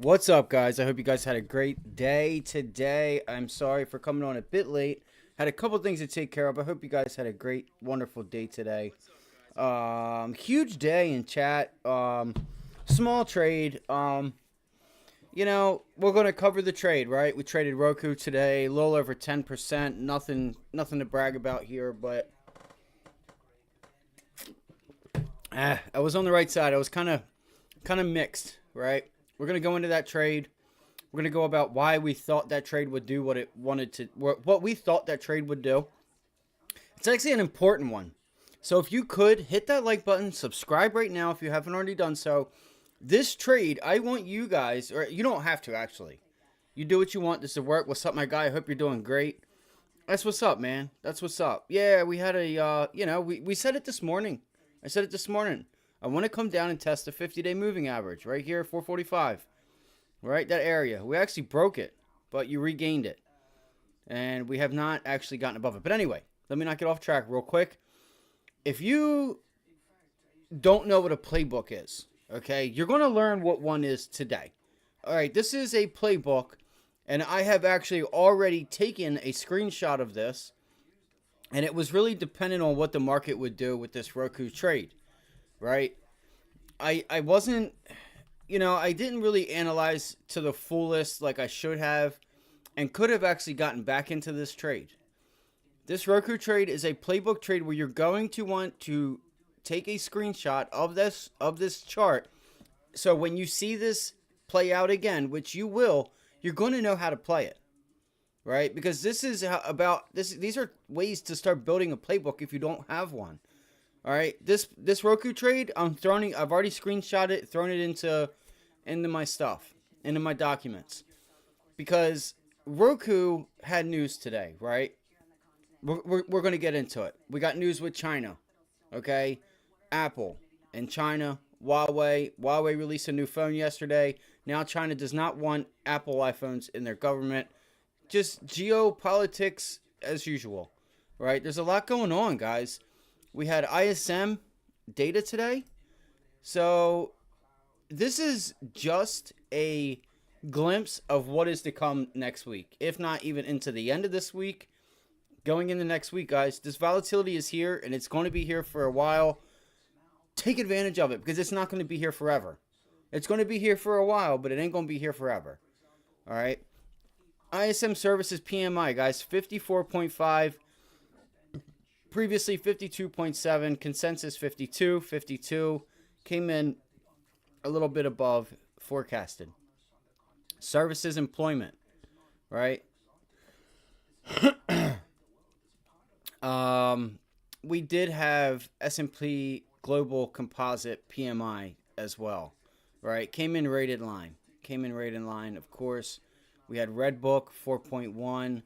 What's up, guys? I hope you guys had a great day today. I'm sorry for coming on a bit late. Had a couple things to take care of. I hope you guys had a great, wonderful day today. Huge day in chat. Small trade. We're gonna cover the trade, right? We traded Roku today, a little over 10%. Nothing to brag about here, but I was on the right side. I was kind of mixed, right? We're gonna go into that trade. We're gonna go about why we thought that trade would do what we thought that trade would do. It's actually an important one. So if you could hit that like button, subscribe right now if you haven't already done so. This trade, I want you guys, or you don't have to actually. You do what you want. This is work. What's up, my guy? I hope you're doing great. That's what's up, man. That's what's up. Yeah, we had we said it this morning. I said it this morning. I want to come down and test the 50-day moving average right here, 445. Right, that area. We actually broke it, but you regained it. And we have not actually gotten above it. But anyway, let me not get off track real quick. If you don't know what a playbook is, okay, you're going to learn what one is today. All right, this is a playbook, and I have actually already taken a screenshot of this, and it was really dependent on what the market would do with this Roku trade, right? I wasn't, I didn't really analyze to the fullest like I should have, and could have actually gotten back into this trade. This Roku trade is a playbook trade where you're going to want to take a screenshot of this chart. So when you see this play out again, which you will, you're going to know how to play it, right? Because this is about this. These are ways to start building a playbook if you don't have one. All right, this Roku trade, I've already screenshot it, thrown it into my stuff, into my documents, because Roku had news today, right? We're going to get into it. We got news with China, okay? Apple and China, Huawei. Huawei released a new phone yesterday. Now China does not want Apple iPhones in their government. Just geopolitics as usual, right? There's a lot going on, guys. We had ISM data today. So this is just a glimpse of what is to come next week, if not even into the end of this week. Going into next week, guys, this volatility is here, and it's going to be here for a while. Take advantage of it, because it's not going to be here forever. It's going to be here for a while, but it ain't going to be here forever. All right? ISM Services PMI, guys, 54.5. Previously 52.7. Consensus 52. 52. Came in a little bit above forecasted. Services employment, right? We did have S&P Global Composite PMI as well, right? Came in right in line. Of course, we had Redbook 4.1.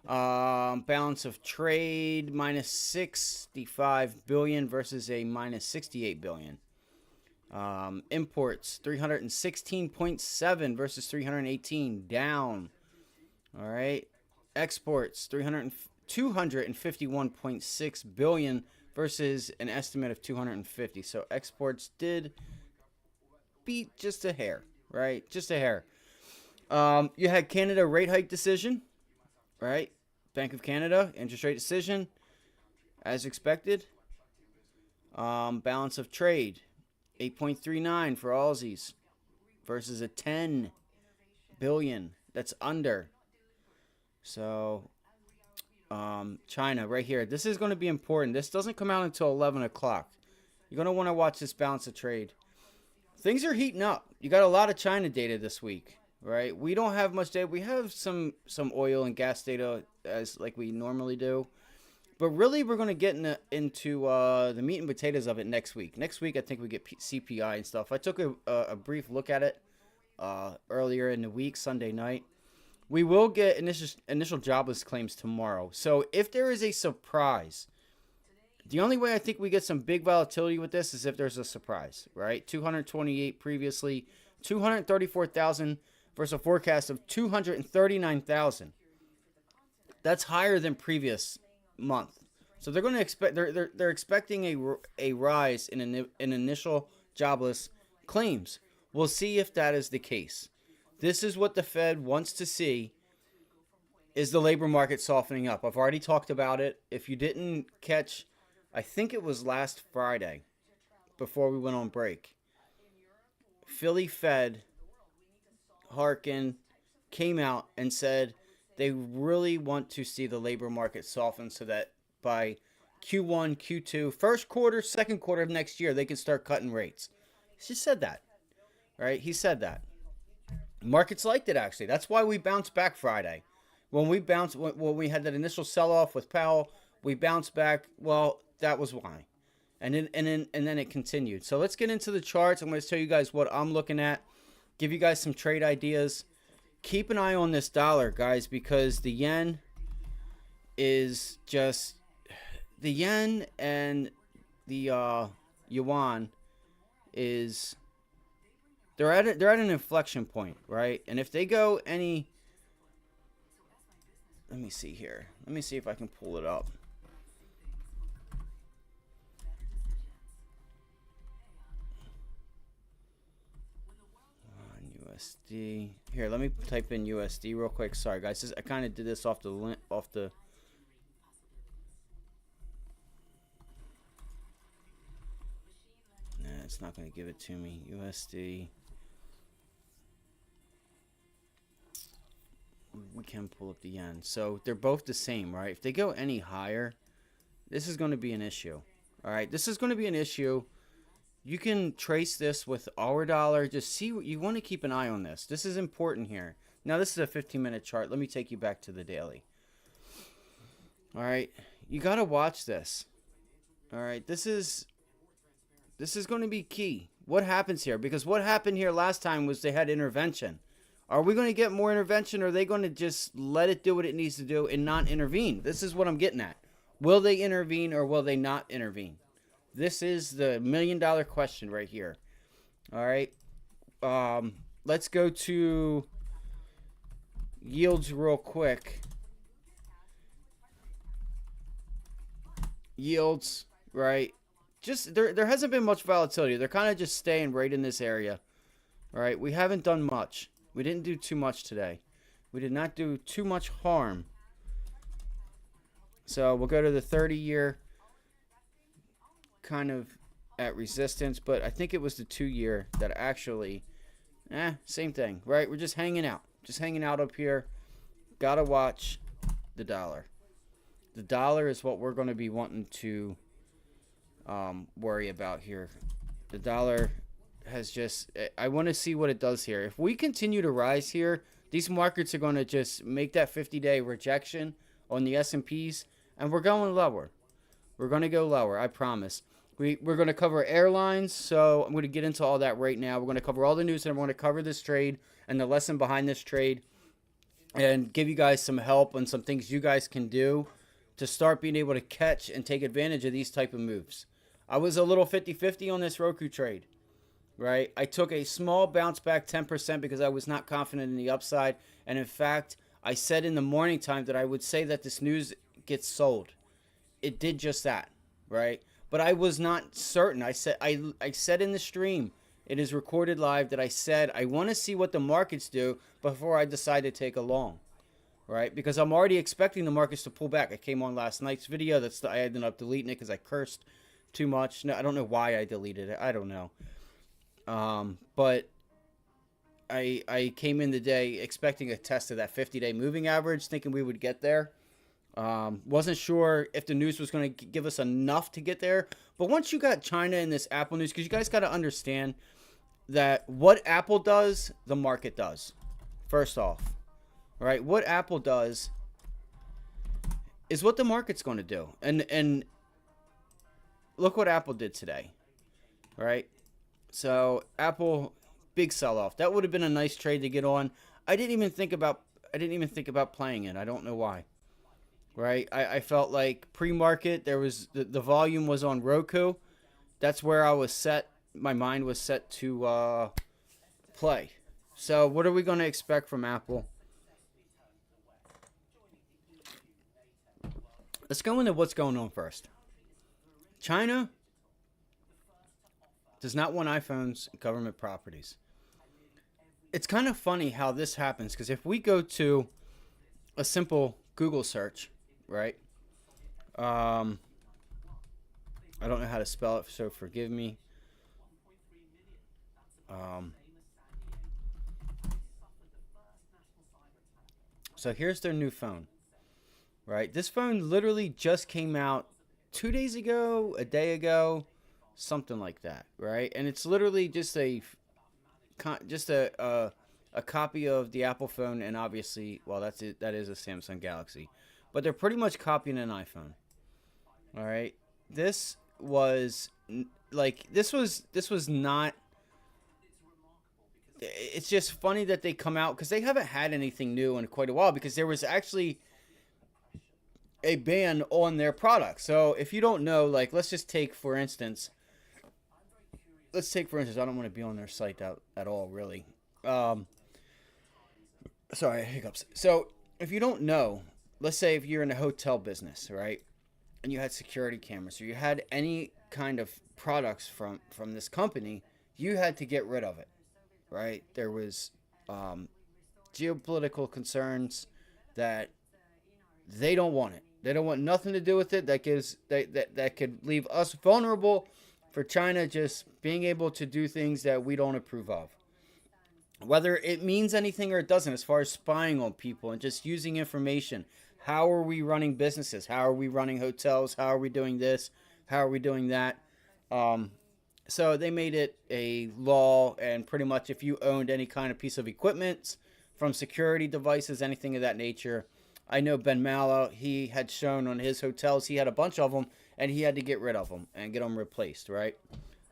Balance of trade minus 65 billion versus a minus 68 billion. Imports 316.7 versus 318, down. All right. Exports 251.6 billion versus an estimate of 250. So exports did beat just a hair, right? Just a hair. You had Canada rate hike decision, right? Bank of Canada interest rate decision as expected. Balance of trade 8.39 for Aussies versus a 10 billion. That's under. So China right here. This is going to be important. This doesn't come out until 11 o'clock. You're going to want to watch this balance of trade. Things are heating up. You got a lot of China data this week, right? We don't have much data. We have some oil and gas data as like we normally do. But really, we're going to get into the meat and potatoes of it next week. Next week, I think we get CPI and stuff. I took a brief look at it earlier in the week, Sunday night. We will get initial jobless claims tomorrow. So if there is a surprise, the only way I think we get some big volatility with this is if there's a surprise, right? 228 previously, 234,000 versus a forecast of 239,000. That's higher than previous month. So they're going to expect they're expecting a rise in initial jobless claims. We'll see if that is the case. This is what the Fed wants to see, is the labor market softening up. I've already talked about it. If you didn't catch, I think it was last Friday before we went on break, Philly Fed Harkin came out and said they really want to see the labor market soften so that by Q1, Q2, first quarter, second quarter of next year, they can start cutting rates. He just said that, right? He said that. Markets liked it, actually. That's why we bounced back Friday. When we had that initial sell-off with Powell, we bounced back. Well, that was why. And then it continued. So let's get into the charts. I'm going to tell you guys what I'm looking at, give you guys some trade ideas. Keep an eye on this dollar, guys, because the yen is just, the yen and the yuan is, they're at an inflection point, right? And if they go any, let me see here. Let me see if I can pull it up. USD. Here, let me type in USD real quick. Sorry, guys. I kind of did this off the. Nah, it's not going to give it to me. USD. We can pull up the yen. So they're both the same, right? If they go any higher, this is going to be an issue. All right, this is going to be an issue. You can trace this with our dollar. Just see what you want to keep an eye on this. This is important here. Now, this is a 15-minute chart. Let me take you back to the daily. All right, you got to watch this. All right, this is going to be key. What happens here? Because what happened here last time was they had intervention. Are we going to get more intervention, or are they going to just let it do what it needs to do and not intervene? This is what I'm getting at. Will they intervene or will they not intervene? This is the million-dollar question right here. All right. Let's go to yields real quick. Yields, right? Just there hasn't been much volatility. They're kind of just staying right in this area. All right. We haven't done much. We didn't do too much today. We did not do too much harm. So we'll go to the 30-year, kind of at resistance, but I think it was the 2-year that actually, same thing, right? We're just hanging out. Just hanging out up here. Gotta watch the dollar. The dollar is what we're going to be wanting to worry about here. The dollar has just, I want to see what it does here. If we continue to rise here, these markets are going to just make that 50-day rejection on the S&Ps, and we're going lower. We're going to go lower, I promise. We're going to cover airlines, so I'm going to get into all that right now. We're going to cover all the news, and we're going to cover this trade and the lesson behind this trade and give you guys some help on some things you guys can do to start being able to catch and take advantage of these type of moves. I was a little 50-50 on this Roku trade, right? I took a small bounce back 10% because I was not confident in the upside. And in fact, I said in the morning time that I would say that this news gets sold. It did just that, right? But I was not certain. I said in the stream, it is recorded live, that I said I want to see what the markets do before I decide to take a long, right? Because I'm already expecting the markets to pull back. I came on last night's video. I ended up deleting it because I cursed too much. No, I don't know why I deleted it. I don't know. But I came in today expecting a test of that 50-day moving average, thinking we would get there. Wasn't sure if the news was going to give us enough to get there. But once you got China in this Apple news, because you guys got to understand that what Apple does, the market does. First off, all right, what Apple does is what the market's going to do. And look what Apple did today, all right? So Apple, big sell-off. That would have been a nice trade to get on. I didn't even think about playing it. I don't know why. Right? I felt like pre-market, there was the volume was on Roku. That's where I was set. My mind was set to play. So what are we going to expect from Apple? Let's go into what's going on first. China does not want iPhones and government properties. it's kind of funny how this happens, because if we go to a simple Google search, right? Um, I don't know how to spell it, so forgive me. Um, so here's their new phone, right? This phone literally just came out 2 days ago, a day ago, something like that, right? And it's literally just a copy of the Apple phone, and obviously, well, that's it. That is a Samsung Galaxy, but they're pretty much copying an iPhone. All right, this was this was not. It's just funny that they come out because they haven't had anything new in quite a while, because there was actually a ban on their product. So if you don't know, like, let's take for instance, I don't want to be on their site at all, really. Um, Sorry, hiccups. So if you don't know, let's say if you're in a hotel business, right, and you had security cameras, or you had any kind of products from this company, you had to get rid of it, right? There was um, geopolitical concerns that they don't want it. They don't want nothing to do with it. That could leave us vulnerable for China just being able to do things that we don't approve of. Whether it means anything or it doesn't, as far as spying on people and just using information. How are we running businesses? How are we running hotels? How are we doing this? How are we doing that? Um, so they made it a law, and pretty much if you owned any kind of piece of equipment, from security devices, anything of that nature. I know Ben Mallow, he had shown on his hotels, he had a bunch of them, and he had to get rid of them and get them replaced, right?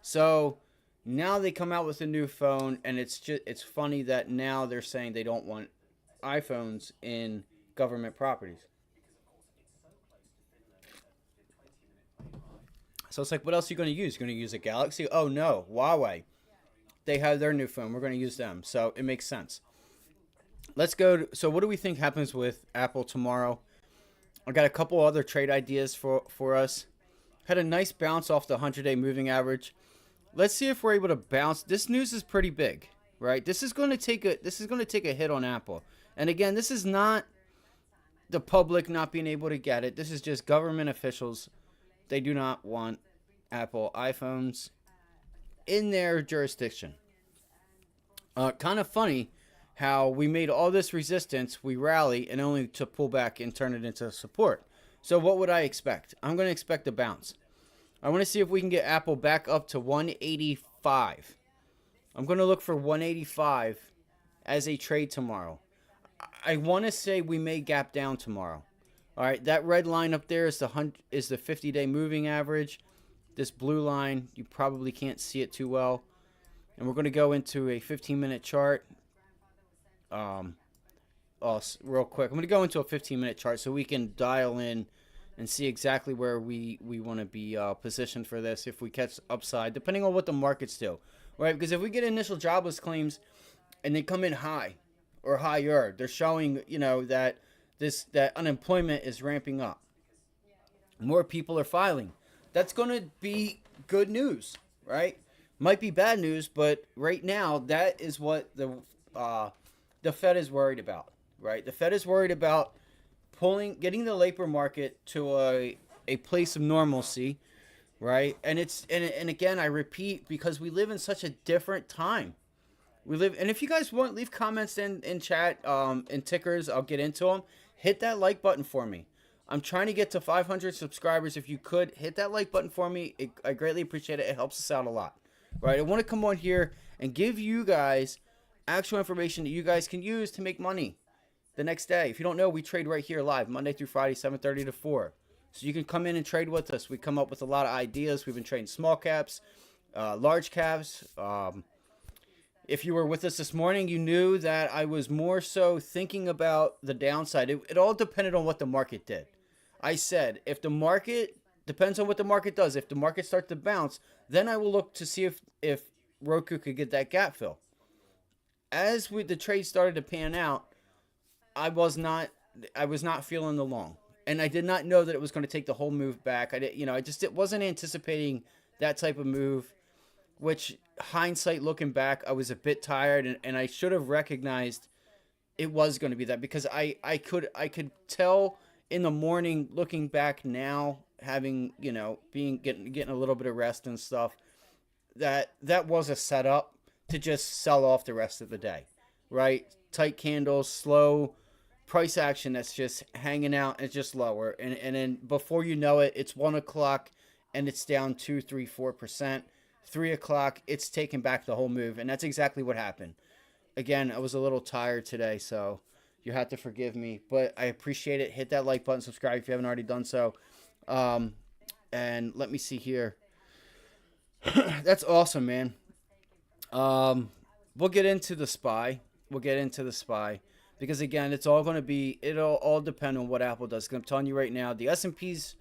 So now they come out with a new phone, and it's funny that now they're saying they don't want iPhones in government properties. So it's like, what else are you going to use? You're going to use a Galaxy? Oh no, Huawei. They have their new phone. We're going to use them. So it makes sense. So what do we think happens with Apple tomorrow? I got a couple other trade ideas for us. Had a nice bounce off the 100-day moving average. Let's see if we're able to bounce. This news is pretty big, right? This is going to take a hit on Apple. And again, this is not the public not being able to get it. This is just government officials. They do not want Apple iPhones in their jurisdiction. Kind of funny how we made all this resistance, we rally, and only to pull back and turn it into support. So what would I expect? I'm going to expect a bounce. I want to see if we can get Apple back up to 185. I'm going to look for 185 as a trade tomorrow. I want to say we may gap down tomorrow. All right, that red line up there is the 50-day moving average. This blue line, you probably can't see it too well. And we're going to go into a 15-minute chart. Real quick, I'm going to go into a 15-minute chart so we can dial in and see exactly where we want to be positioned for this if we catch upside, depending on what the markets do, right? Because if we get initial jobless claims and they come in high or higher, they're showing, that that unemployment is ramping up. More people are filing. That's going to be good news, right? Might be bad news, but right now that is what the Fed is worried about, right? The Fed is worried about getting the labor market to a place of normalcy, right? And again, I repeat, because we live in such a different time. And if you guys want, leave comments in chat, in tickers, I'll get into them. Hit that like button for me. I'm trying to get to 500 subscribers. If you could hit that like button for me, I greatly appreciate it. It helps us out a lot, right? I want to come on here and give you guys actual information that you guys can use to make money the next day. If you don't know, we trade right here live, Monday through Friday, 7:30 to 4. So you can come in and trade with us. We come up with a lot of ideas. We've been trading small caps, large caps. If you were with us this morning, you knew that I was more so thinking about the downside. It all depended on what the market did. I said, if the market, depends on what the market does. If the market starts to bounce, then I will look to see if Roku could get that gap fill. As the trade started to pan out, I was not feeling the long, and I did not know that it was going to take the whole move back. I wasn't anticipating that type of move. which hindsight looking back, I was a bit tired, and I should have recognized it was going to be that, because I could tell in the morning looking back now, having, getting a little bit of rest and stuff, that was a setup to just sell off the rest of the day, right? Tight candles, slow price action that's just hanging out. It's just lower, and then before you know it, it's 1 o'clock and it's down 2, 3, 4%. 3 o'clock, it's taken back the whole move, and that's exactly what happened. Again, I was a little tired today, so you have to forgive me, but I appreciate it. Hit that like button, subscribe if you haven't already done so. And let me see here. That's awesome, man. We'll get into the SPY. Because again, it'll all depend on what Apple does. 'Cause I'm telling you right now, the S&Ps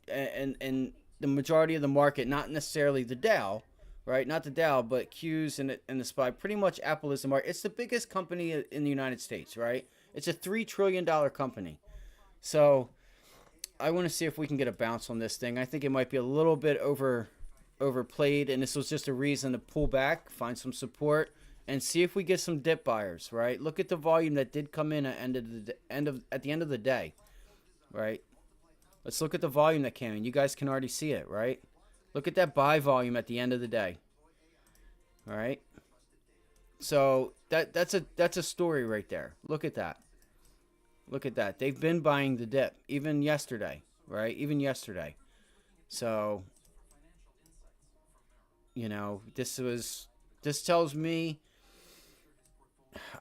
and the majority of the market, not necessarily the Dow, right? Not the Dow, but Qs and the SPY. Pretty much Apple is the market. It's the biggest company in the United States, right? It's a $3 trillion company. So I want to see if we can get a bounce on this thing. I think it might be a little bit overplayed, and this was just a reason to pull back, find some support, and see if we get some dip buyers, right? Look at the volume that did come in at the end of the day, right? Let's look at the volume that came in. You guys can already see it, right? Look at that buy volume at the end of the day. All right? So that's a story right there. Look at that. Look at that. They've been buying the dip even yesterday, right? Even yesterday. So, this tells me,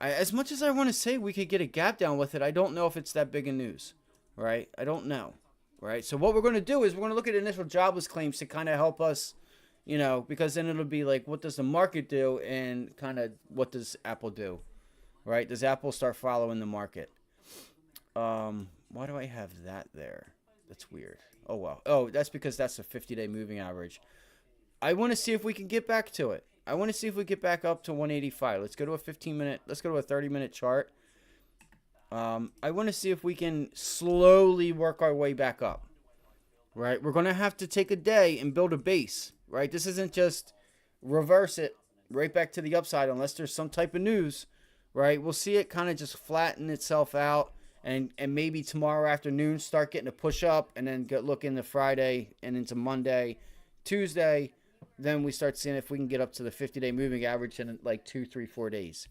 as much as I want to say we could get a gap down with it, I don't know if it's that big a news, right? I don't know, right? So what we're going to do is we're going to look at initial jobless claims to kind of help us, because then it'll be like, what does the market do, and kind of what does Apple do, right? Does Apple start following the market? Why do I have that there? That's weird. Oh, well. Oh, that's because that's a 50-day moving average. I want to see if we can get back to it. I want to see if we get back up to 185. Let's go to a 15-minute. Let's go to a 30-minute chart. I want to see if we can slowly work our way back up. Right? We're going to have to take a day and build a base. Right? This isn't just reverse it right back to the upside unless there's some type of news. Right? We'll see it kind of just flatten itself out. And maybe tomorrow afternoon start getting a push up, and then look into Friday and into Monday, Tuesday. Then we start seeing if we can get up to the 50-day moving average in like 2, 3, 4 days,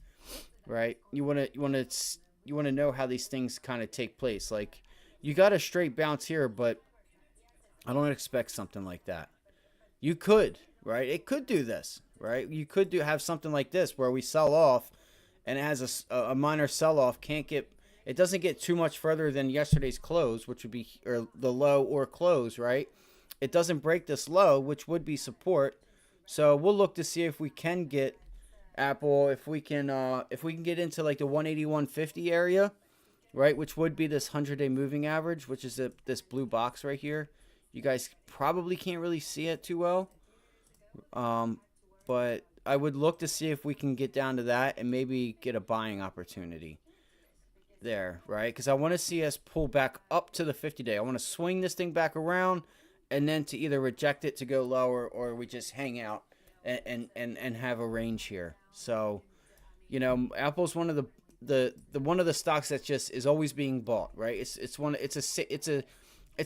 right? You want to know how these things kind of take place. Like, you got a straight bounce here, but I don't expect something like that. You could, right? It could do this, right? You could have something like this where we sell off, and it has a minor sell-off. It doesn't get too much further than yesterday's close, which would be or the low or close, right? It doesn't break this low, which would be support. So we'll look to see if we can get Apple, if we can get into like the 181.50 area, right? Which would be this 100-day moving average, which is this blue box right here. You guys probably can't really see it too well, but I would look to see if we can get down to that and maybe get a buying opportunity there, right? Because I want to see us pull back up to the 50-day. I want to swing this thing back around, and then to either reject it to go lower, or we just hang out and have a range here. So, Apple's one of the one of the stocks that just is always being bought, right? It's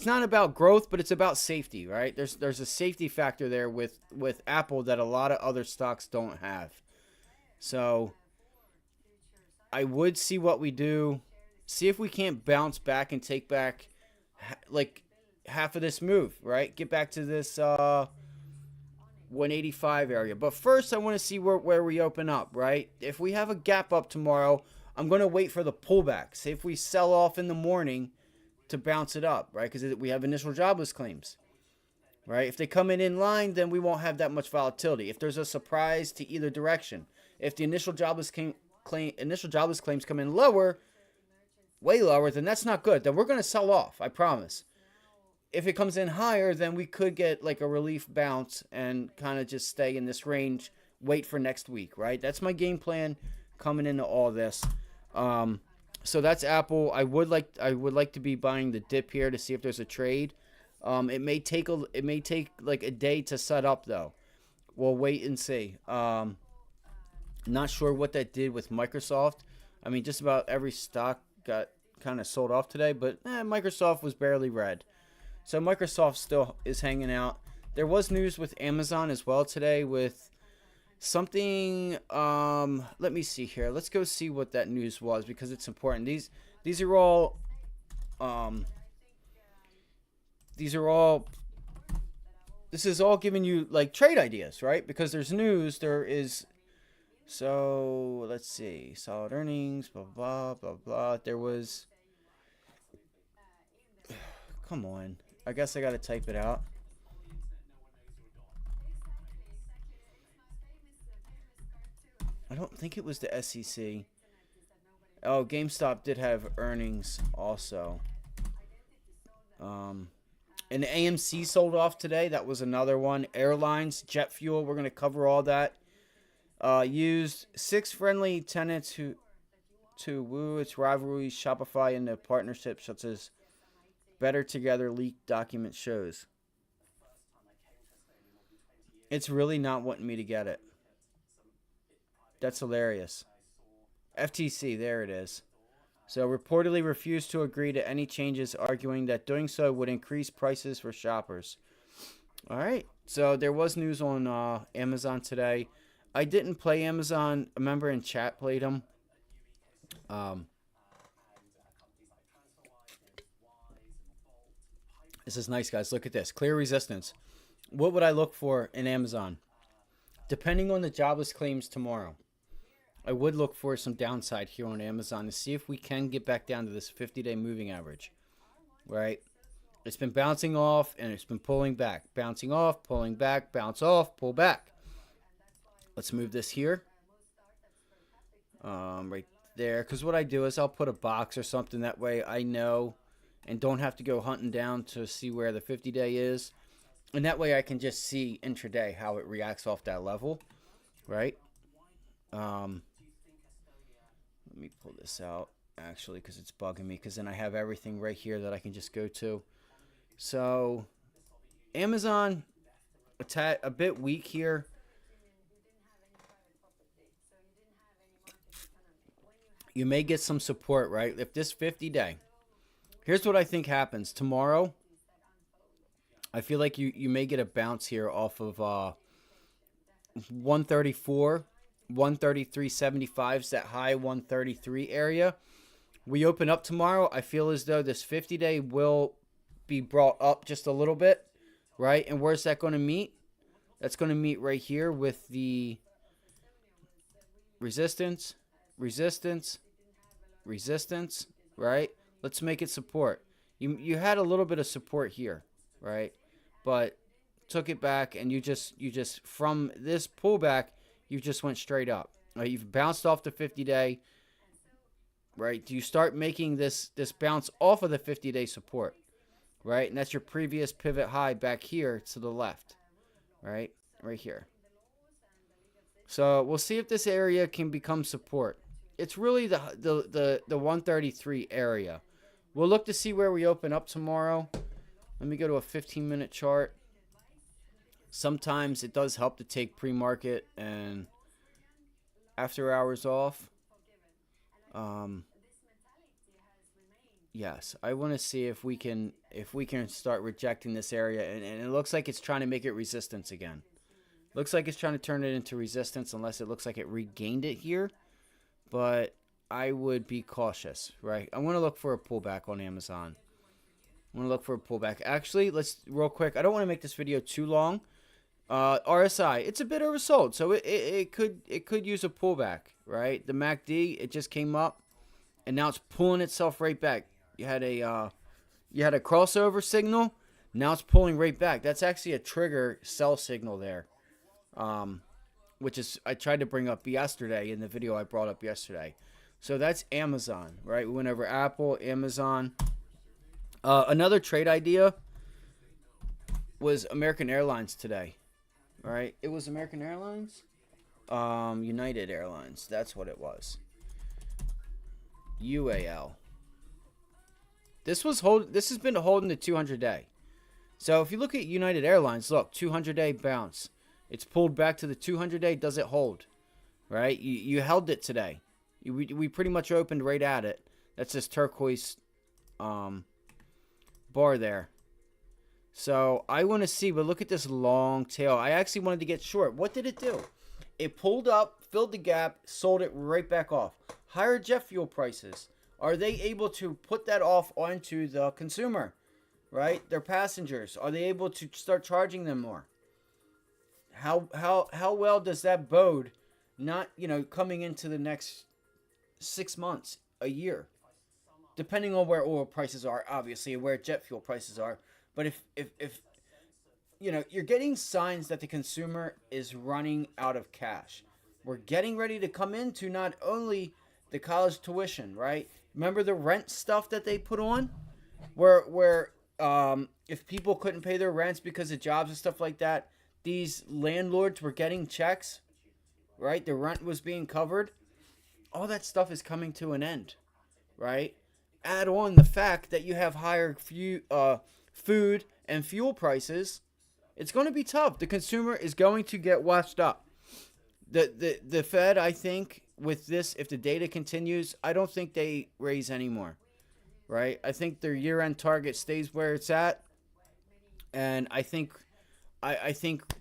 not about growth, but it's about safety, right? There's a safety factor there with Apple that a lot of other stocks don't have. So I would see what we do, see if we can't bounce back and take back like half of this move, right? Get back to this 185 area. But first, I want to see where we open up, right? If we have a gap up tomorrow, I'm going to wait for the pullback. See if we sell off in the morning to bounce it up, right? Because we have initial jobless claims, right? If they come in line, then we won't have that much volatility. If there's a surprise to either direction, if the initial jobless claims come in lower, way lower, then that's not good. Then we're going to sell off, I promise. If it comes in higher, then we could get like a relief bounce and kind of just stay in this range, wait for next week, right? That's my game plan coming into all this. So that's Apple. I would like to be buying the dip here to see if there's a trade. It may take like a day to set up though. we'll wait and see. Not sure what that did with Microsoft. I mean, just about every stock got kind of sold off today, but Microsoft was barely red. So Microsoft still is hanging out. There was news with Amazon as well today with something. Let me see here. Let's go see what that news was because it's important. These are all these are all this is all giving you like trade ideas, right? Because there's news, there is. So let's see, solid earnings, blah blah blah blah. There was. Come on, I guess I gotta type it out. I don't think it was the SEC. Oh, GameStop did have earnings also. And AMC sold off today. That was another one. Airlines, jet fuel. We're going to cover all that. Used 6 friendly tenants to woo its rivalries, Shopify, into partnerships such as Better Together leaked document shows. It's really not wanting me to get it. That's hilarious. FTC, there it is. So reportedly refused to agree to any changes, arguing that doing so would increase prices for shoppers. All right. So there was news on Amazon today. I didn't play Amazon. A member in chat played them. This is nice, guys. Look at this. Clear resistance. What would I look for in Amazon? Depending on the jobless claims tomorrow, I would look for some downside here on Amazon to see if we can get back down to this 50-day moving average. Right? It's been bouncing off and it's been pulling back. Bouncing off, pulling back, bounce off, pull back. Let's move this here. Right there. Because what I do is I'll put a box or something. That way I know and don't have to go hunting down to see where the 50-day is. And that way I can just see intraday how it reacts off that level. Right? Let me pull this out, actually, because it's bugging me. Because then I have everything right here that I can just go to. So, Amazon, a bit weak here. You may get some support, right? If this 50-day. Here's what I think happens. Tomorrow, I feel like you may get a bounce here off of 134. 133.75 is that high 133 area. We open up tomorrow. I feel as though this 50-day will be brought up just a little bit, right? And where's that going to meet? That's going to meet right here with the resistance, resistance, resistance, right? Let's make it support. You had a little bit of support here, right? But took it back, and you just from this pullback, you just went straight up. Right? You've bounced off the 50-day. Right? You start making this bounce off of the 50-day support. Right? And that's your previous pivot high back here to the left. Right? Right here. So we'll see if this area can become support. It's really the 133 area. We'll look to see where we open up tomorrow. Let me go to a 15-minute chart. Sometimes it does help to take pre-market and after hours off. Yes, I want to see if we can start rejecting this area, and it looks like it's trying to make it resistance again. Looks like it's trying to turn it into resistance, unless it looks like it regained it here. But I would be cautious, right? I want to look for a pullback on Amazon. I want to look for a pullback. Actually, let's real quick. I don't want to make this video too long. RSI, it's a bit oversold, so it could use a pullback, right? The MACD, it just came up, and now it's pulling itself right back. You had a crossover signal, now it's pulling right back. That's actually a trigger sell signal there, which is I tried to bring up yesterday in the video I brought up yesterday. So that's Amazon, right? We went over Apple, Amazon. Another trade idea was American Airlines today. Right, it was American Airlines, United Airlines. That's what it was. UAL. This has been holding the 200-day. So if you look at United Airlines, look, 200-day bounce. It's pulled back to the 200-day. Does it hold? Right? You held it today. We pretty much opened right at it. That's this turquoise bar there. So I want to see, but look at this long tail. I actually wanted to get short. What did it do? It pulled up, filled the gap, sold it right back off. Higher jet fuel prices. Are they able to put that off onto the consumer? Right? Their passengers. Are they able to start charging them more? How well does that bode? Not, coming into the next 6 months, a year, depending on where oil prices are, obviously, and where jet fuel prices are. But if you're getting signs that the consumer is running out of cash. We're getting ready to come into not only the college tuition, right? Remember the rent stuff that they put on, where if people couldn't pay their rents because of jobs and stuff like that, these landlords were getting checks, right? The rent was being covered. All that stuff is coming to an end, right? Add on the fact that you have higher food and fuel prices. It's going to be tough. The consumer is going to get washed up. The Fed, I think, with this, if the data continues, I don't think they raise anymore, right? I think their year-end target stays where it's at, and I think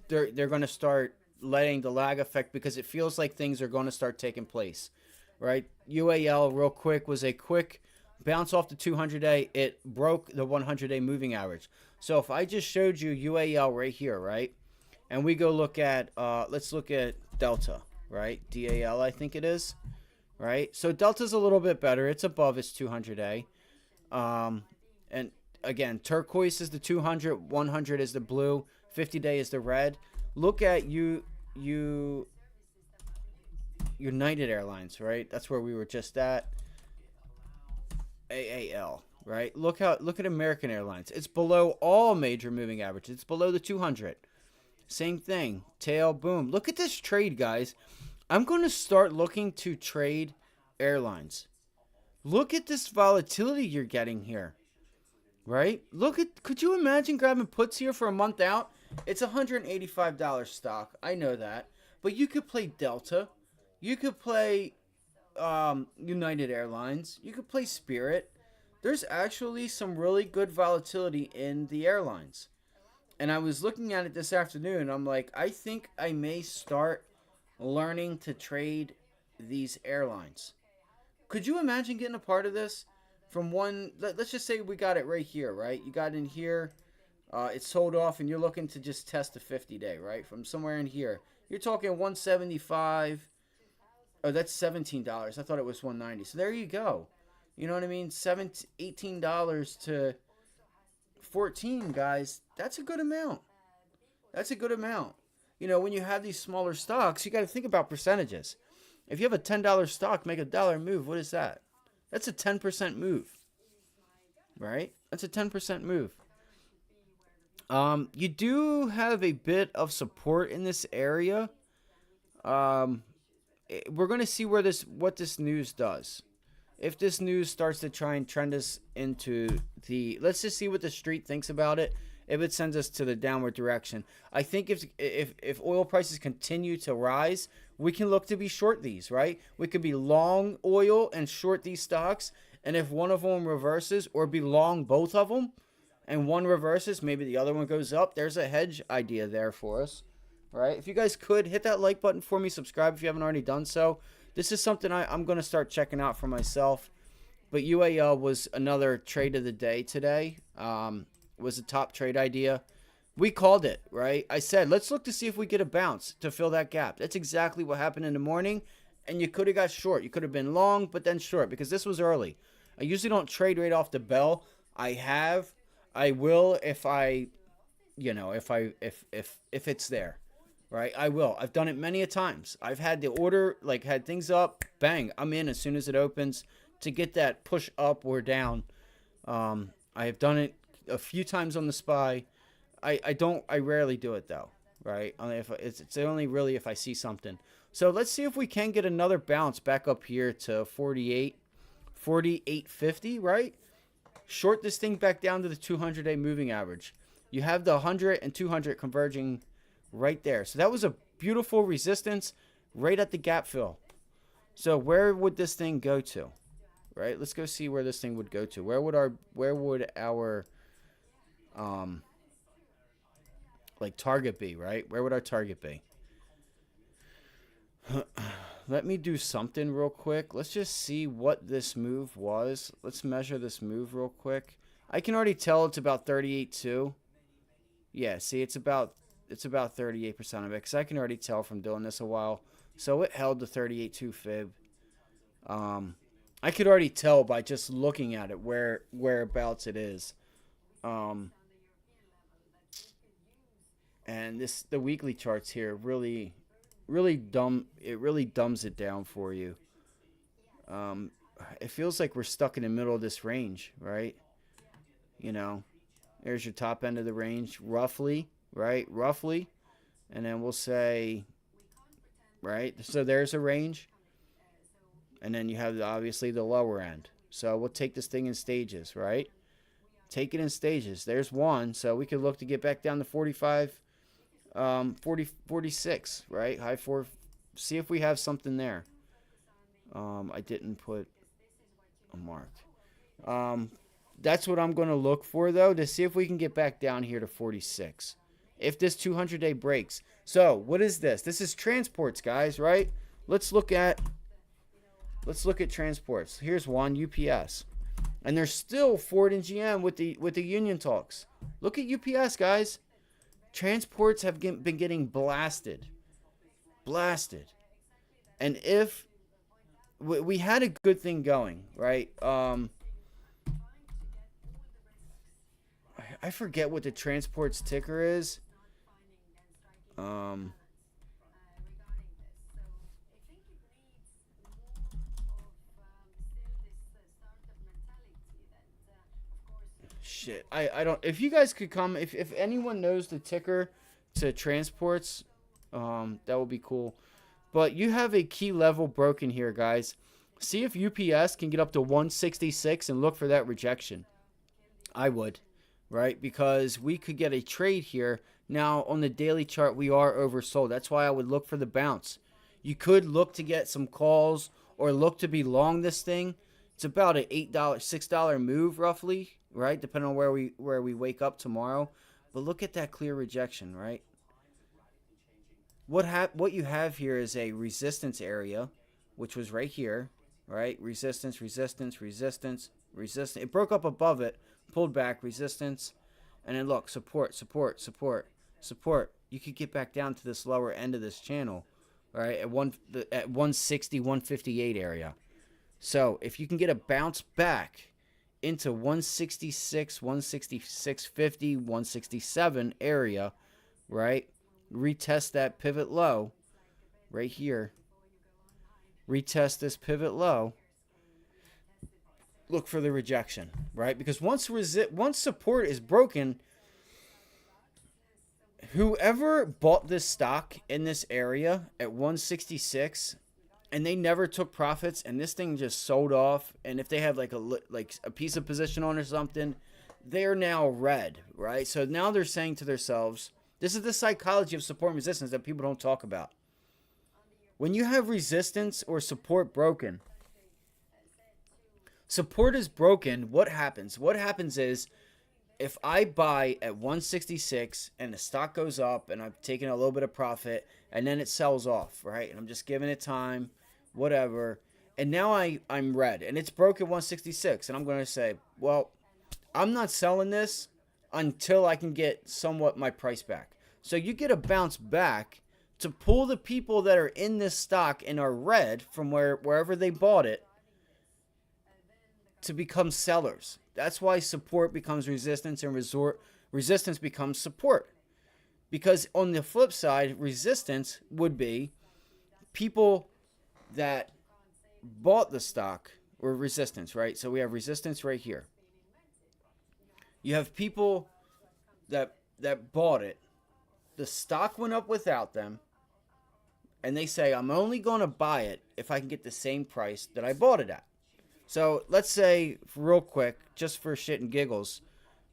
they're going to start letting the lag effect, because it feels like things are going to start taking place, right? UAL, real quick, was a quick bounce off the 200-day. It broke the 100-day moving average. So if I just showed you UAL right here, right, and we go look at, let's look at Delta, right? DAL, I think it is, right? So Delta's a little bit better. It's above its 200-day. And again, turquoise is the 200, 100 is the blue, 50-day is the red. Look at United Airlines, right? That's where we were just at. AAL, right? Look at American Airlines. It's below all major moving averages. It's below the 200. Same thing. Tail, boom. Look at this trade, guys. I'm going to start looking to trade airlines. Look at this volatility you're getting here, right? Could you imagine grabbing puts here for a month out? It's $185 stock. I know that. But you could play Delta. You could play United Airlines. You could play Spirit. There's actually some really good volatility in the airlines. And I was looking at it this afternoon. I'm like, I think I may start learning to trade these airlines. Could you imagine getting a part of this? From one, let's just say we got it right here, right? You got in here, it's sold off, and you're looking to just test the 50-day, right? From somewhere in here. You're talking 175. Oh, that's $17. I thought it was $190. So there you go. You know what I mean? $18 to $14, guys. That's a good amount. That's a good amount. When you have these smaller stocks, you got to think about percentages. If you have a $10 stock, make a dollar move. What is that? That's a 10% move, right? That's a 10% move. You do have a bit of support in this area. We're going to see what this news does. If this news starts to try and trend us into let's just see what the street thinks about it. If it sends us to the downward direction, I think if oil prices continue to rise, we can look to be short these, right? We could be long oil and short these stocks, and if one of them reverses, or be long both of them, and one reverses, maybe the other one goes up. There's a hedge idea there for us, right? If you guys could hit that like button for me, subscribe if you haven't already done so. This is something I'm going to start checking out for myself. But UAL was another trade of the day today. Was a top trade idea. We called it, right? I said, let's look to see if we get a bounce to fill that gap. That's exactly what happened in the morning. And you could have got short. You could have been long, but then short, because this was early. I usually don't trade right off the bell. I will if if it's there, right? I will. I've done it many a times. I've had the order, had things up, bang, I'm in as soon as it opens to get that push up or down. I have done it a few times on the SPY. I rarely do it though, right? It's only really if I see something. So let's see if we can get another bounce back up here to 48.50, right? Short this thing back down to the 200-day moving average. You have the 100 and 200 converging right there. So that was a beautiful resistance right at the gap fill. So where would this thing go to? Right? Let's go see where this thing would go to. Where would our like target be, right? Where would our target be? Let me do something real quick. Let's just see what this move was. Let's measure this move real quick. I can already tell it's about 38.2. Yeah, see, it's about 38% of it, because I can already tell from doing this a while. So it held the 38.2 fib. I could already tell by just looking at it whereabouts it is. And the weekly charts here really dumbs it down for you. It feels like we're stuck in the middle of this range, right? You know, there's your top end of the range, roughly, right? Roughly. And then we'll say, right? So there's a range. And then you have, obviously, the lower end. So we'll take this thing in stages, right? Take it in stages. There's one. So we could look to get back down to 45, 46, right? High 4. See if we have something there. I didn't put a mark. That's what I'm going to look for, though, to see if we can get back down here to 46. If this 200-day breaks. So what is this? This is transports, guys, right? Let's look at transports. Here's one, UPS. And there's still Ford and GM with the union talks. Look at UPS, guys. Transports have been getting blasted. And if we had a good thing going, right? I forget what the transports ticker is. Shit, I don't. If you guys could come, if anyone knows the ticker to transports, that would be cool. But you have a key level broken here, guys. See if UPS can get up to 166 and look for that rejection. I would, right? Because we could get a trade here. Now, on the daily chart, we are oversold. That's why I would look for the bounce. You could look to get some calls or look to be long this thing. It's about an $8, $6 move roughly, right? Depending on where we wake up tomorrow. But look at that clear rejection, right? What you have here is a resistance area, which was right here, right? Resistance. It broke up above it, pulled back, resistance, and then look, support. You could get back down to this lower end of this channel, right? At 160, 158 area. So if you can get a bounce back into 166, 166.50, 167 area, right? Retest that pivot low right here. Retest this pivot low. Look for the rejection, right? Because once support is broken, whoever bought this stock in this area at 166 and they never took profits and this thing just sold off, and if they have like a piece of position on or something, they're now red, right? So now they're saying to themselves, this is the psychology of support and resistance that people don't talk about. When you have resistance or support broken, support is broken, what happens? What happens is, if I buy at 166 and the stock goes up and I'm taking a little bit of profit and then it sells off, right? And I'm just giving it time, whatever. And now I'm red and it's broken 166. And I'm going to say, well, I'm not selling this until I can get somewhat my price back. So you get a bounce back to pull the people that are in this stock and are red from wherever they bought it to become sellers. That's why support becomes resistance and resistance becomes support. Because on the flip side, resistance would be people that bought the stock or resistance, right? So we have resistance right here. You have people that bought it. The stock went up without them. And they say, I'm only going to buy it if I can get the same price that I bought it at. So let's say, real quick, just for shit and giggles,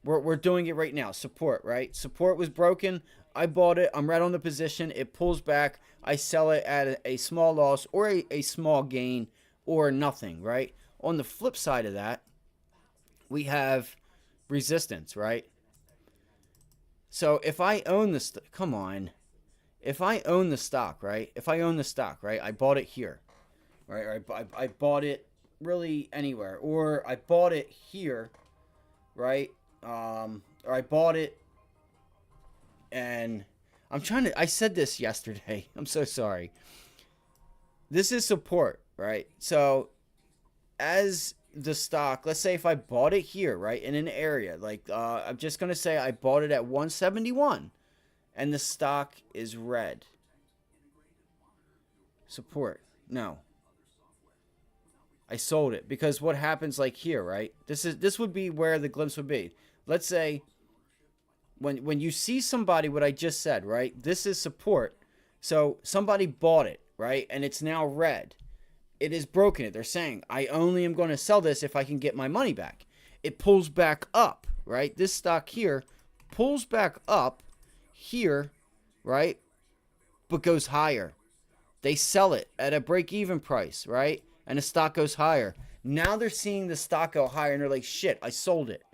We're doing it right now. Support, right? Support was broken. I bought it. I'm right on the position. It pulls back. I sell it at a small loss or a small gain or nothing, right? On the flip side of that, we have resistance, right? So if I own this, come on. If I own the stock, right? If I own the stock, right? I bought it here, right? Or I bought it really anywhere. Or I bought it here, right? Or I bought it and I said this yesterday. I'm so sorry. This is support, right? So as the stock, let's say if I bought it here, right, in an area, like I'm just going to say I bought it at 171 and the stock is red. Support. No. I sold it because what happens like here, right? This would be where the glimpse would be. Let's say when you see somebody, what I just said, right? This is support. So somebody bought it, right? And it's now red. It is broken it. They're saying, I only am going to sell this if I can get my money back. It pulls back up, right? This stock here pulls back up here, right? But goes higher. They sell it at a break-even price, right? And the stock goes higher. Now they're seeing the stock go higher and they're like, shit, I sold it,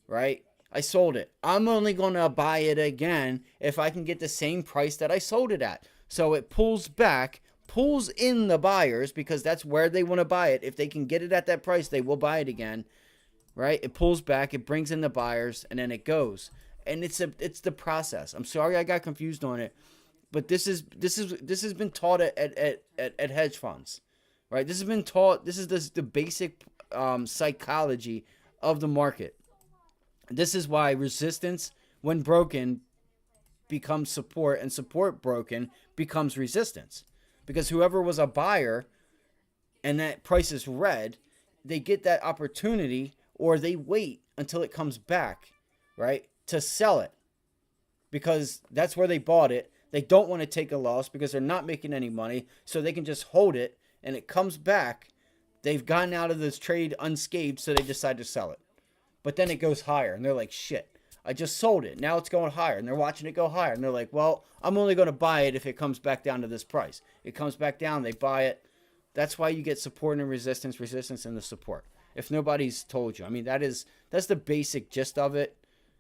right? I sold it. I'm only going to buy it again if I can get the same price that I sold it at. So it pulls back, pulls in the buyers because that's where they want to buy it. If they can get it at that price, they will buy it again, right? It pulls back, it brings in the buyers, and then it goes. And it's the process. I'm sorry I got confused on it, but this has been taught at hedge funds, right? This has been taught. This is the basic psychology of the market. This is why resistance, when broken, becomes support, and support broken becomes resistance. Because whoever was a buyer and that price is red, they get that opportunity or they wait until it comes back, right, to sell it. Because that's where they bought it. They don't want to take a loss because they're not making any money, so they can just hold it and it comes back. They've gotten out of this trade unscathed, so they decide to sell it. But then it goes higher, and they're like, shit, I just sold it. Now it's going higher, and they're watching it go higher. And they're like, well, I'm only going to buy it if it comes back down to this price. It comes back down, they buy it. That's why you get support and resistance and the support. If nobody's told you. I mean, that's the basic gist of it.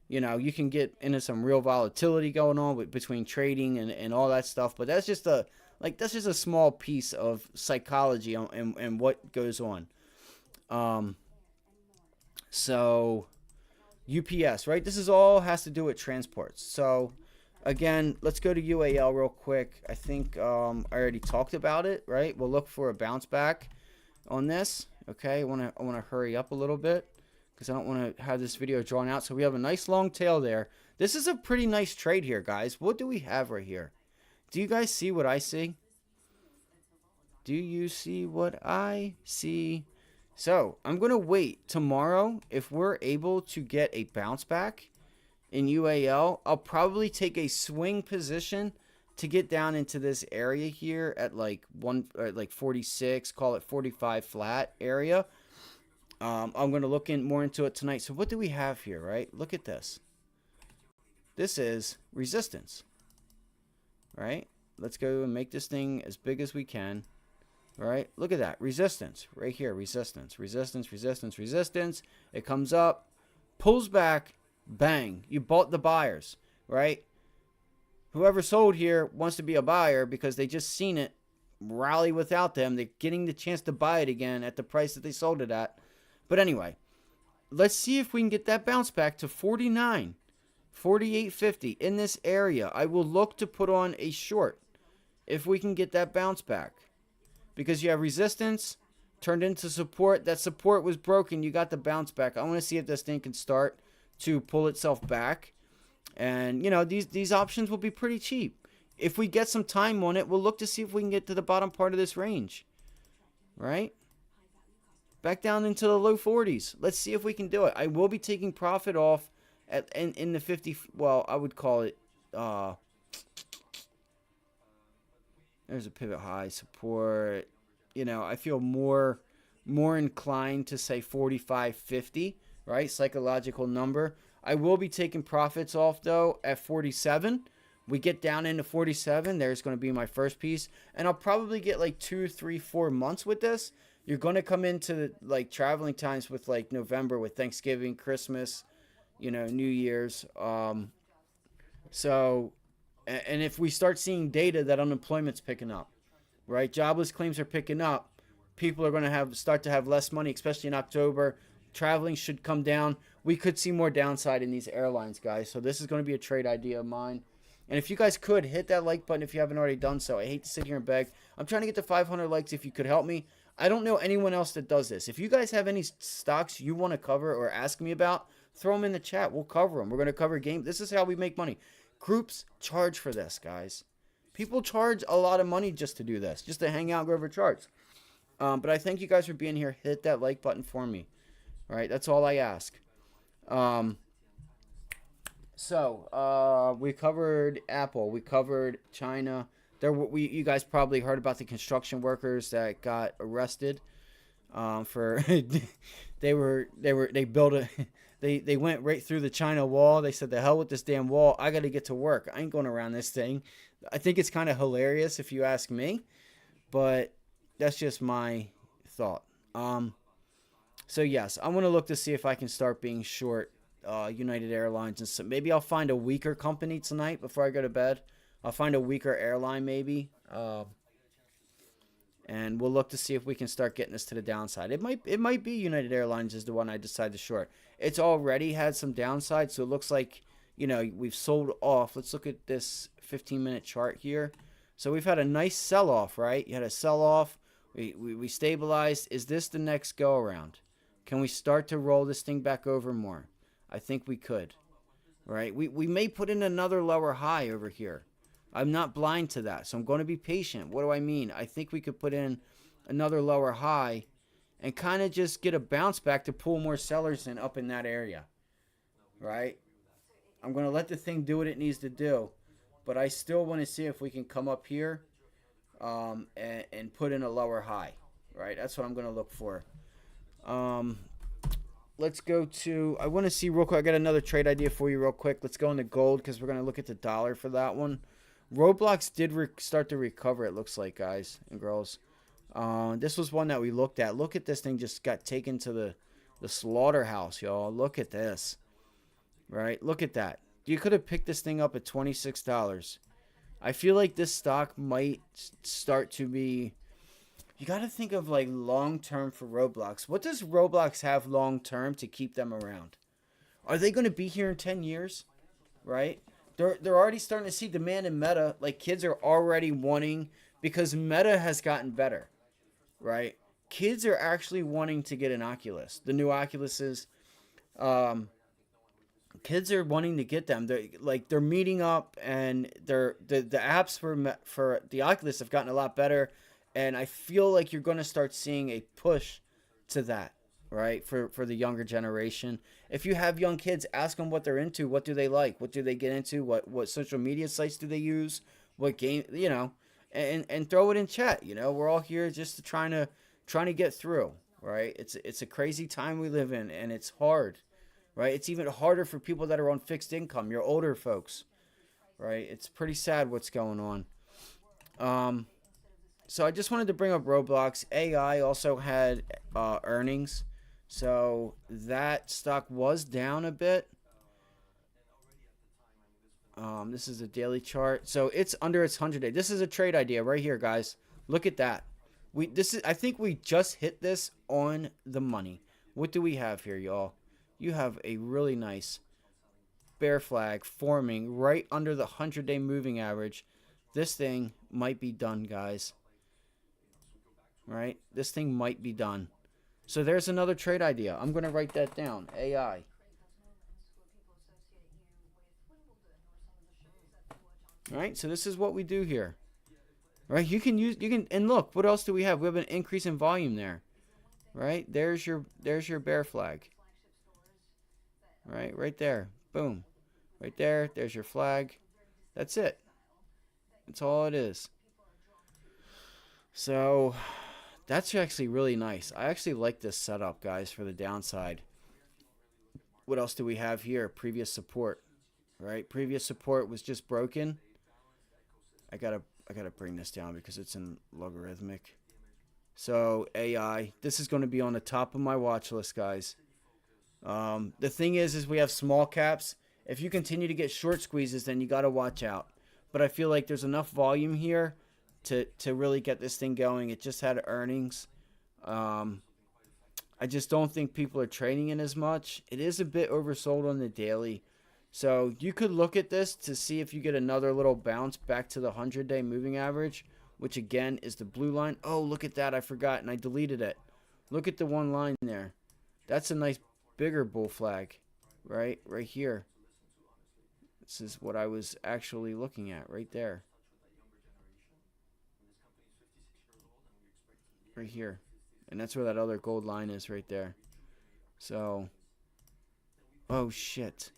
You know, you can get into some real volatility going on between trading and all that stuff. But that's just a small piece of psychology and what goes on. So UPS, right? This is all has to do with transports. So again, let's go to UAL real quick. I think I already talked about it, right? We'll look for a bounce back on this. Okay, I want to hurry up a little bit because I don't want to have this video drawn out. So we have a nice long tail there. This is a pretty nice trade here, guys. What do we have right here? Do you guys see what I see? Do you see what I see? So I'm going to wait tomorrow. If we're able to get a bounce back in UAL, I'll probably take a swing position to get down into this area here at like 46, call it 45 flat area. I'm going to look more into it tonight. So what do we have here, right? Look at this. This is resistance, right? Let's go and make this thing as big as we can. All right, look at that. Resistance right here. Resistance. It comes up, pulls back, bang. You bought the buyers, right? Whoever sold here wants to be a buyer because they just seen it rally without them. They're getting the chance to buy it again at the price that they sold it at. But anyway, let's see if we can get that bounce back to 49, 48.50 in this area. I will look to put on a short if we can get that bounce back. Because you have resistance turned into support. That support was broken. You got the bounce back. I want to see if this thing can start to pull itself back. And, you know, these options will be pretty cheap. If we get some time on it, we'll look to see if we can get to the bottom part of this range. Right? Back down into the low 40s. Let's see if we can do it. I will be taking profit off in the 50. Well, I would call it... There's a pivot high support. You know, I feel more inclined to say 45.50, right? Psychological number. I will be taking profits off though at 47. We get down into 47. There's going to be my first piece, and I'll probably get like 2, 3, 4 months with this. You're going to come into like traveling times with like November with Thanksgiving, Christmas, New Year's. So, and if we start seeing data that unemployment's picking up, right? Jobless claims are picking up. People are going to start to have less money, especially in October. Traveling should come down. We could see more downside in these airlines, guys. So this is going to be a trade idea of mine. And if you guys could, hit that like button if you haven't already done so. I hate to sit here and beg. I'm trying to get to 500 likes if you could help me. I don't know anyone else that does this. If you guys have any stocks you want to cover or ask me about, throw them in the chat. We'll cover them. We're going to cover game. This is how we make money. Groups charge for this, guys. People charge a lot of money just to do this, just to hang out and go over charts. But I thank you guys for being here. Hit that like button for me. All right, that's all I ask. So we covered Apple. We covered China. You guys probably heard about the construction workers that got arrested for they built a they went right through the China wall. They said, the hell with this damn wall. I got to get to work. I ain't going around this thing. I think it's kind of hilarious if you ask me, but that's just my thought. So yes, I want to look to see if I can start being short United Airlines, and so maybe I'll find a weaker company tonight before I go to bed. I'll find a weaker airline maybe, and we'll look to see if we can start getting this to the downside. It might be United Airlines is the one I decide to short. It's already had some downside, so it looks like we've sold off. Let's look at this 15-minute chart here. So we've had a nice sell-off, right? You had a sell-off. We stabilized. Is this the next go-around? Can we start to roll this thing back over more? I think we could, right? We may put in another lower high over here. I'm not blind to that, so I'm going to be patient. What do I mean? I think we could put in another lower high and kind of just get a bounce back to pull more sellers in up in that area, right? I'm going to let the thing do what it needs to do, but I still want to see if we can come up here and put in a lower high, right? That's what I'm going to look for. Let's go to, I want to see real quick. I got another trade idea for you real quick. Let's go into gold because we're going to look at the dollar for that one. Roblox did start to recover, it looks like, guys and girls. This was one that we looked at. Look at this thing just got taken to the slaughterhouse, y'all. Look at this, right? Look at that. You could have picked this thing up at $26. I feel like this stock might start to be... You got to think of like long-term for Roblox. What does Roblox have long-term to keep them around? Are they going to be here in 10 years? Right? They're already starting to see demand in Meta. Like kids are already wanting, because Meta has gotten better. Right? Kids are actually wanting to get an Oculus. The new Oculuses. Kids are wanting to get them. They're meeting up, and the apps for the Oculus have gotten a lot better. And I feel like you're going to start seeing a push to that, right, for the younger generation. If you have young kids, ask them what they're into. What do they like? What do they get into? What social media sites do they use? What game, and throw it in chat. We're all here just trying to get through, right? It's a crazy time we live in, and it's hard, right? It's even harder for people that are on fixed income, your older folks, right? It's pretty sad what's going on. So I just wanted to bring up Roblox. AI also had earnings. So that stock was down a bit. This is a daily chart. So it's under its 100-day. This is a trade idea right here, guys. Look at that. I think we just hit this on the money. What do we have here, y'all? You have a really nice bear flag forming right under the 100-day moving average. This thing might be done, guys. Right? This thing might be done. So there's another trade idea. I'm going to write that down. AI. Right? So this is what we do here. Right? And look, what else do we have? We have an increase in volume there. Right? There's your bear flag. Right there. Boom. Right there. There's your flag. That's it. That's all it is. So that's actually really nice. I actually like this setup, guys, for the downside. What else do we have here? Previous support, right? Previous support was just broken. I gotta bring this down because it's in logarithmic. So AI, this is going to be on the top of my watch list, guys. The thing is we have small caps. If you continue to get short squeezes, then you got to watch out. But I feel like there's enough volume here to really get this thing going. It just had earnings. I just don't think people are trading in as much. It is a bit oversold on the daily. So you could look at this to see if you get another little bounce back to the 100-day moving average, which again is the blue line. Oh, look at that. I forgot and I deleted it. Look at the one line there. That's a nice bigger bull flag, right? Right here. This is what I was actually looking at right there. Right here. And that's where that other gold line is right there. So, oh shit.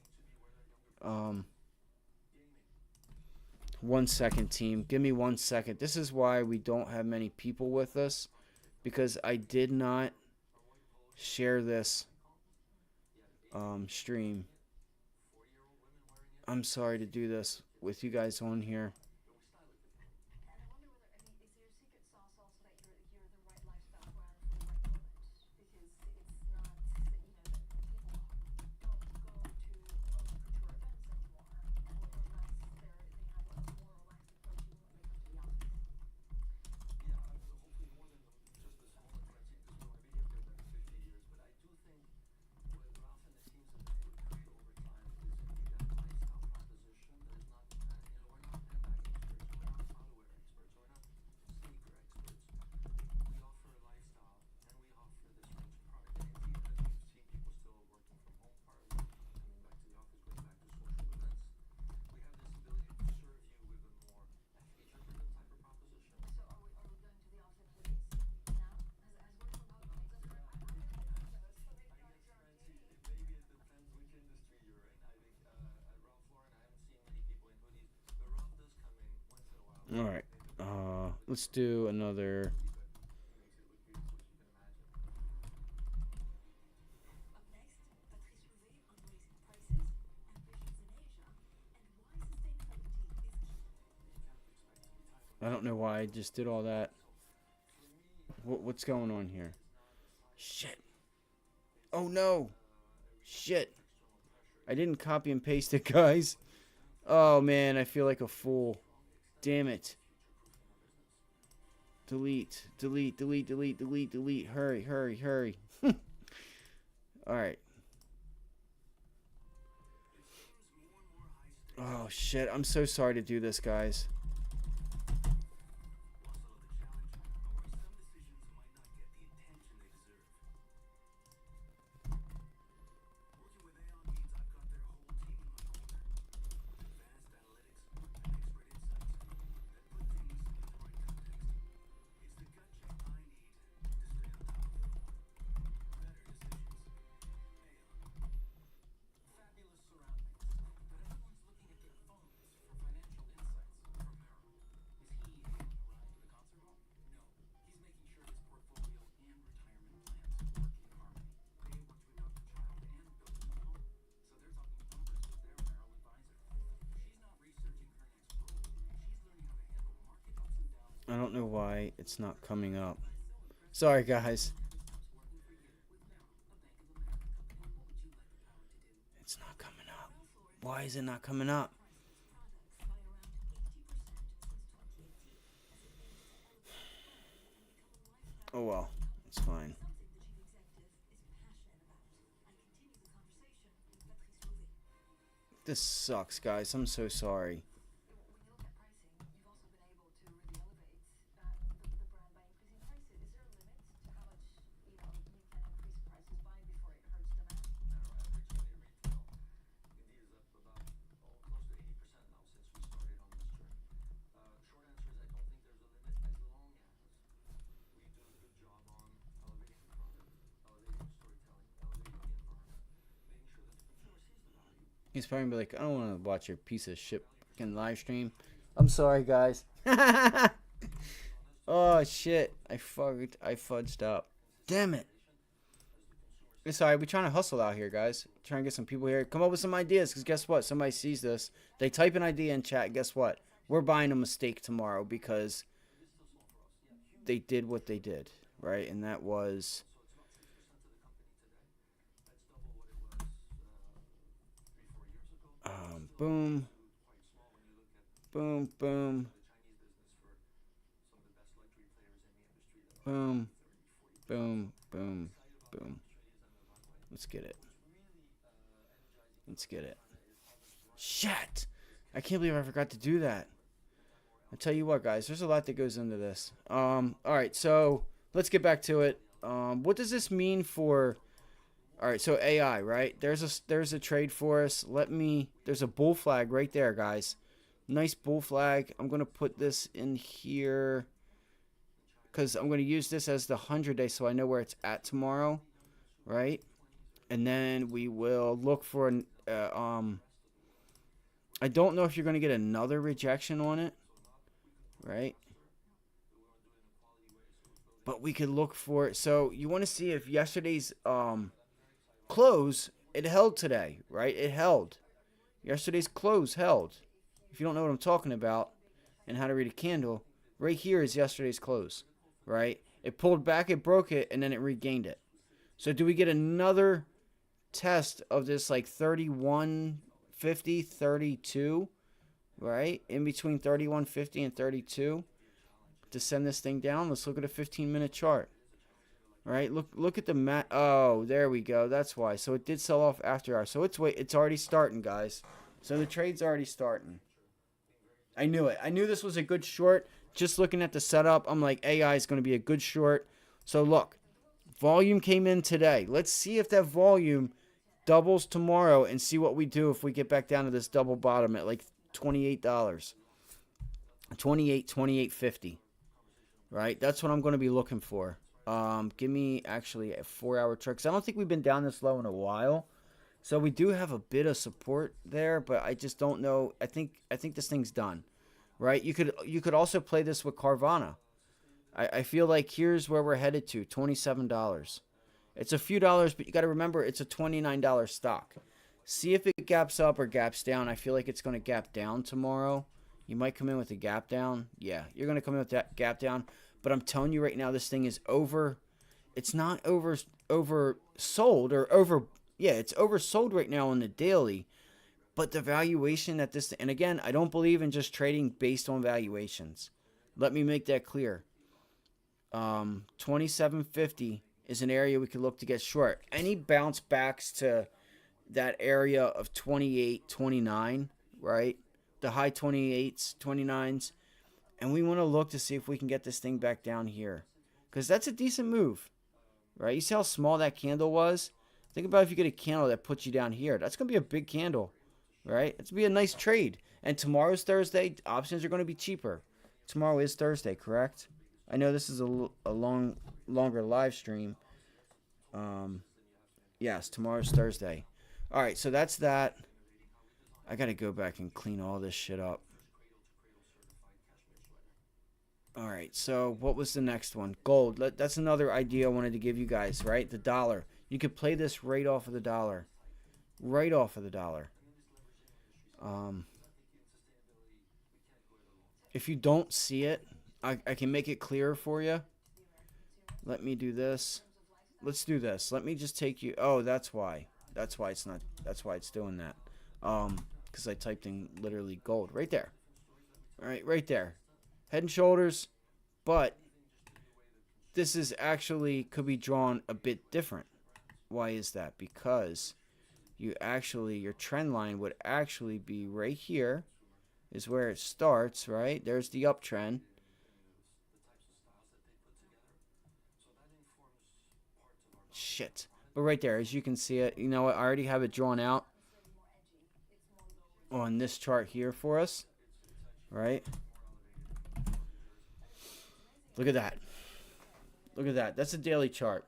1 second, team. Give me 1 second. This is why we don't have many people with us, because I did not share this stream. I'm sorry to do this with you guys on here. All right. Let's do another. I don't know why I just did all that. What's going on here? Shit. Oh no. Shit. I didn't copy and paste it, guys. Oh man, I feel like a fool. Damn it. Delete, delete, delete, delete, delete, delete. Hurry, hurry, hurry. Alright. Oh shit, I'm so sorry to do this, guys. I don't know why it's not coming up. Sorry, guys. It's not coming up. Why is it not coming up? Oh well, it's fine. This sucks, guys. I'm so sorry. He's probably like, I don't want to watch your piece of shit fucking live stream. I'm sorry, guys. Oh shit, I fudged up. Damn it. It's alright. We're trying to hustle out here, guys. Trying to get some people here. Come up with some ideas. Because guess what? Somebody sees this. They type an idea in chat. Guess what? We're buying a mistake tomorrow because they did what they did. Right? And that was... boom. Boom. Boom. Boom. Boom. Boom. Boom. Let's get it. Let's get it. Shit! I can't believe I forgot to do that. I tell you what, guys, there's a lot that goes into this. Alright, so let's get back to it. What does this mean for... Alright, so AI, right? There's a trade for us. There's a bull flag right there, guys. Nice bull flag. I'm going to put this in here because I'm going to use this as the 100-day so I know where it's at tomorrow, right? And then we will look for an... I don't know if you're going to get another rejection on it, right? But we could look for it. So you want to see if yesterday's close, it held today, right? It held. Yesterday's close held. If you don't know what I'm talking about and how to read a candle, right here is yesterday's close, right? It pulled back, it broke it, and then it regained it. So do we get another test of this like 31.50, 32, right? In between 31.50 and 32 to send this thing down. Let's look at a 15-minute chart. All right, look at the mat. Oh, there we go. That's why. So it did sell off after hours. So it's already starting, guys. So the trade's already starting. I knew it. I knew this was a good short. Just looking at the setup, I'm like, AI is going to be a good short. So look, volume came in today. Let's see if that volume doubles tomorrow and see what we do if we get back down to this double bottom at like $28. $28.50. Right? That's what I'm going to be looking for. Give me actually a 4-hour chart, because I don't think we've been down this low in a while. So we do have a bit of support there, but I just don't know. I think this thing's done, right? You could also play this with Carvana. I feel like here's where we're headed to, $27. It's a few dollars, but you got to remember it's a $29 stock. See if it gaps up or gaps down. I feel like it's going to gap down tomorrow. You might come in with a gap down. Yeah, you're going to come in with that gap down. But I'm telling you right now, this thing is over. It's not oversold or over. Yeah, it's oversold right now on the daily. But the valuation that this, and again, I don't believe in just trading based on valuations. Let me make that clear. 27.50 is an area we could look to get short. Any bounce backs to that area of 28, 29, right? The high 28s, 29s. And we want to look to see if we can get this thing back down here. Because that's a decent move. Right? You see how small that candle was? Think about if you get a candle that puts you down here. That's going to be a big candle. Right? It's going to be a nice trade. And tomorrow's Thursday. Options are going to be cheaper. Tomorrow is Thursday, correct? I know this is a longer live stream. Yes, tomorrow's Thursday. Alright, so that's that. I got to go back and clean all this shit up. Alright, so what was the next one? Gold. That's another idea I wanted to give you guys, right? The dollar. You could play this right off of the dollar. Right off of the dollar. If you don't see it, I can make it clearer for you. Let me do this. Let's do this. Let me just take you... Oh, that's why. That's why it's not... That's why it's doing that. Because I typed in literally gold. Right there. Alright, right there. Head and shoulders, but this is actually could be drawn a bit different. Why is that? Because your trend line would actually be right here is where it starts, right? There's the uptrend. Shit. But right there, as you can see it, you know what? I already have it drawn out on this chart here for us, right? Look at that. Look at that. That's a daily chart.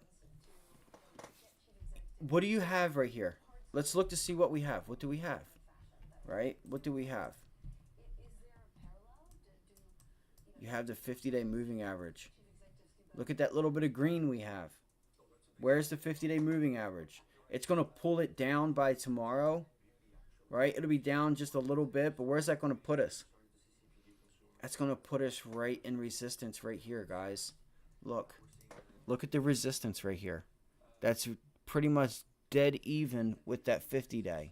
What do you have right here? Let's look to see what we have. What do we have? Right? What do we have? You have the 50-day moving average. Look at that little bit of green we have. Where's the 50-day moving average? It's going to pull it down by tomorrow, right? It'll be down just a little bit, but where's that going to put us? That's going to put us right in resistance right here, guys. Look. Look at the resistance right here. That's pretty much dead even with that 50-day.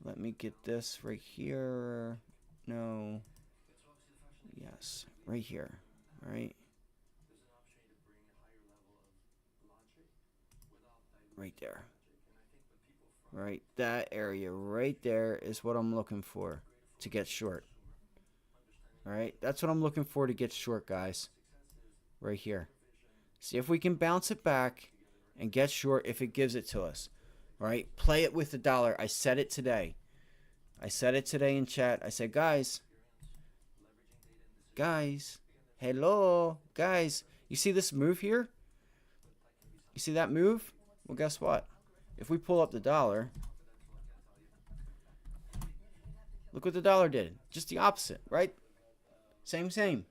Let me get this right here. No. Yes. Right here. All right. Right there. Right. That area right there is what I'm looking for to get short. All right. That's what I'm looking for to get short, guys. Right here. See if we can bounce it back and get short if it gives it to us. All right. Play it with the dollar. I said it today. I said it today in chat. I said, guys, hello, guys. You see this move here? You see that move? Well, guess what? If we pull up the dollar, look what the dollar did. Just the opposite, right? Same.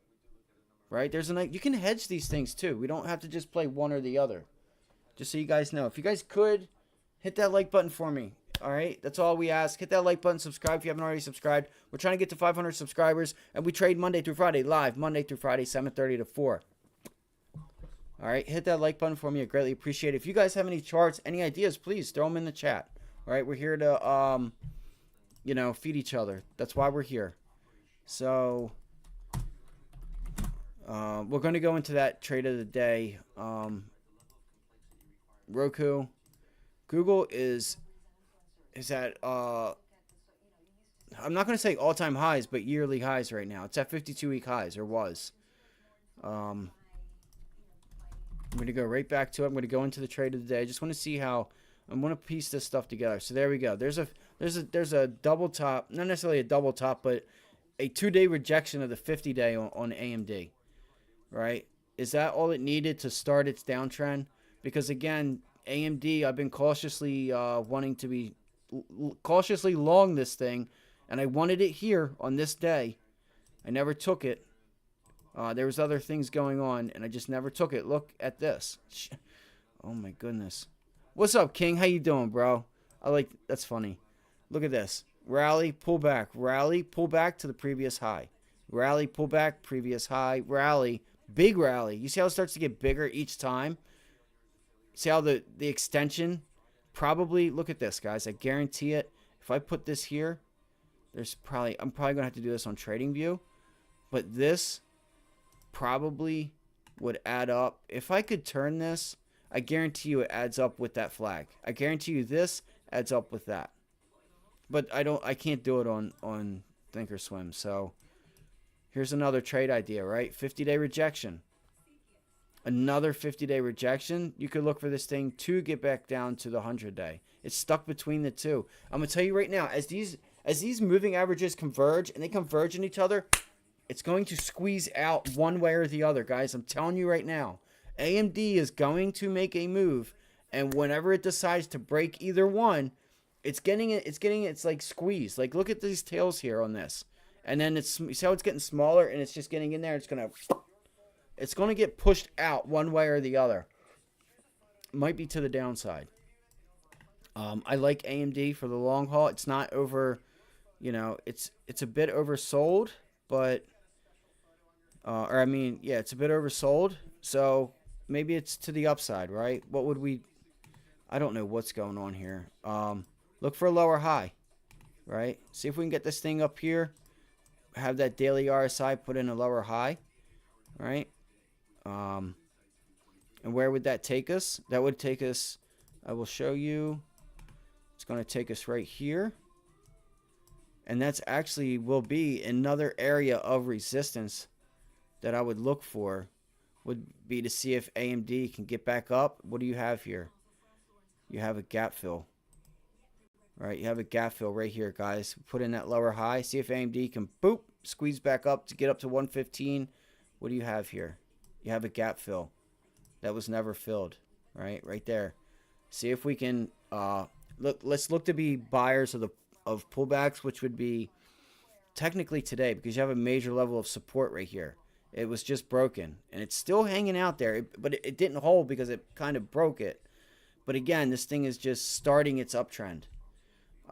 Right? There's a you can hedge these things too. We don't have to just play one or the other. Just so you guys know. If you guys could, hit that like button for me. All right? That's all we ask. Hit that like button, subscribe if you haven't already subscribed. We're trying to get to 500 subscribers, and we trade Monday through Friday live, Monday through Friday, 7:30 to 4. All right? Hit that like button for me. I greatly appreciate it. If you guys have any charts, any ideas, please throw them in the chat. All right? We're here to feed each other. That's why we're here. So we're going to go into that trade of the day. Roku. Google is at, I'm not going to say all-time highs, but yearly highs right now. It's at 52-week highs, or was. I'm going to go right back to it. I'm going to go into the trade of the day. I just want to see how I'm going to piece this stuff together. So there we go. There's a double top, not necessarily a double top, but a 2-day rejection of the 50-day on AMD. Right? Is that all it needed to start its downtrend? Because again, AMD, I've been cautiously wanting to be cautiously long this thing, and I wanted it here on this day. I never took it. There was other things going on, and I just never took it. Look at this. Oh my goodness. What's up, King? How you doing, bro? That's funny. Look at this. Rally, pull back. Rally, pull back to the previous high. Rally, pull back, previous high. Rally. Big rally. You see how it starts to get bigger each time? See how the extension probably, look at this, guys. I guarantee it. If I put this here, I'm probably going to have to do this on TradingView. But this probably would add up. If I could turn this, I guarantee you it adds up with that flag. I guarantee you this adds up with that. But I can't do it on Thinkorswim. So here's another trade idea, right? 50-day rejection. Another 50-day rejection. You could look for this thing to get back down to the 100-day. It's stuck between the two. I'm going to tell you right now, as these moving averages converge, and they converge in each other, it's going to squeeze out one way or the other, guys. I'm telling you right now. AMD is going to make a move, and whenever it decides to break either one, it's like squeezed. Like, look at these tails here on this. And then you see how it's getting smaller, and it's just getting in there. It's going to get pushed out one way or the other. Might be to the downside. I like AMD for the long haul. It's not over, it's a bit oversold, but, it's a bit oversold. So maybe it's to the upside, right? I don't know what's going on here. Look for a lower high, right? See if we can get this thing up here. Have that daily RSI put in a lower high, right? And where would that take us? That would take us, I will show you. It's going to take us right here. And that's actually will be another area of resistance that I would look for, would be to see if AMD can get back up. What do you have here? You have a gap fill. Right, you have a gap fill right here, guys. Put in that lower high. See if AMD can, boop, squeeze back up to get up to 115. What do you have here? You have a gap fill that was never filled, right there. See if we can let's look to be buyers of pullbacks, which would be technically today, because you have a major level of support right here. It was just broken, and it's still hanging out there, but it didn't hold because it kind of broke it. But again, this thing is just starting its uptrend.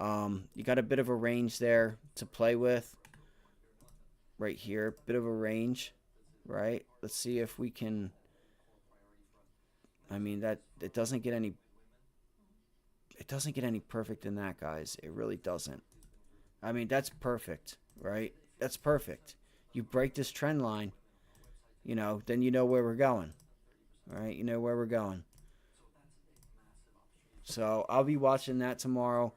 You got a bit of a range there to play with right here. Bit of a range, right? Let's see if we can. I mean, that it doesn't get any. It doesn't get any perfect than that, guys. It really doesn't. I mean, that's perfect, right? That's perfect. You break this trend line, then you know where we're going, right? You know where we're going. So I'll be watching that tomorrow.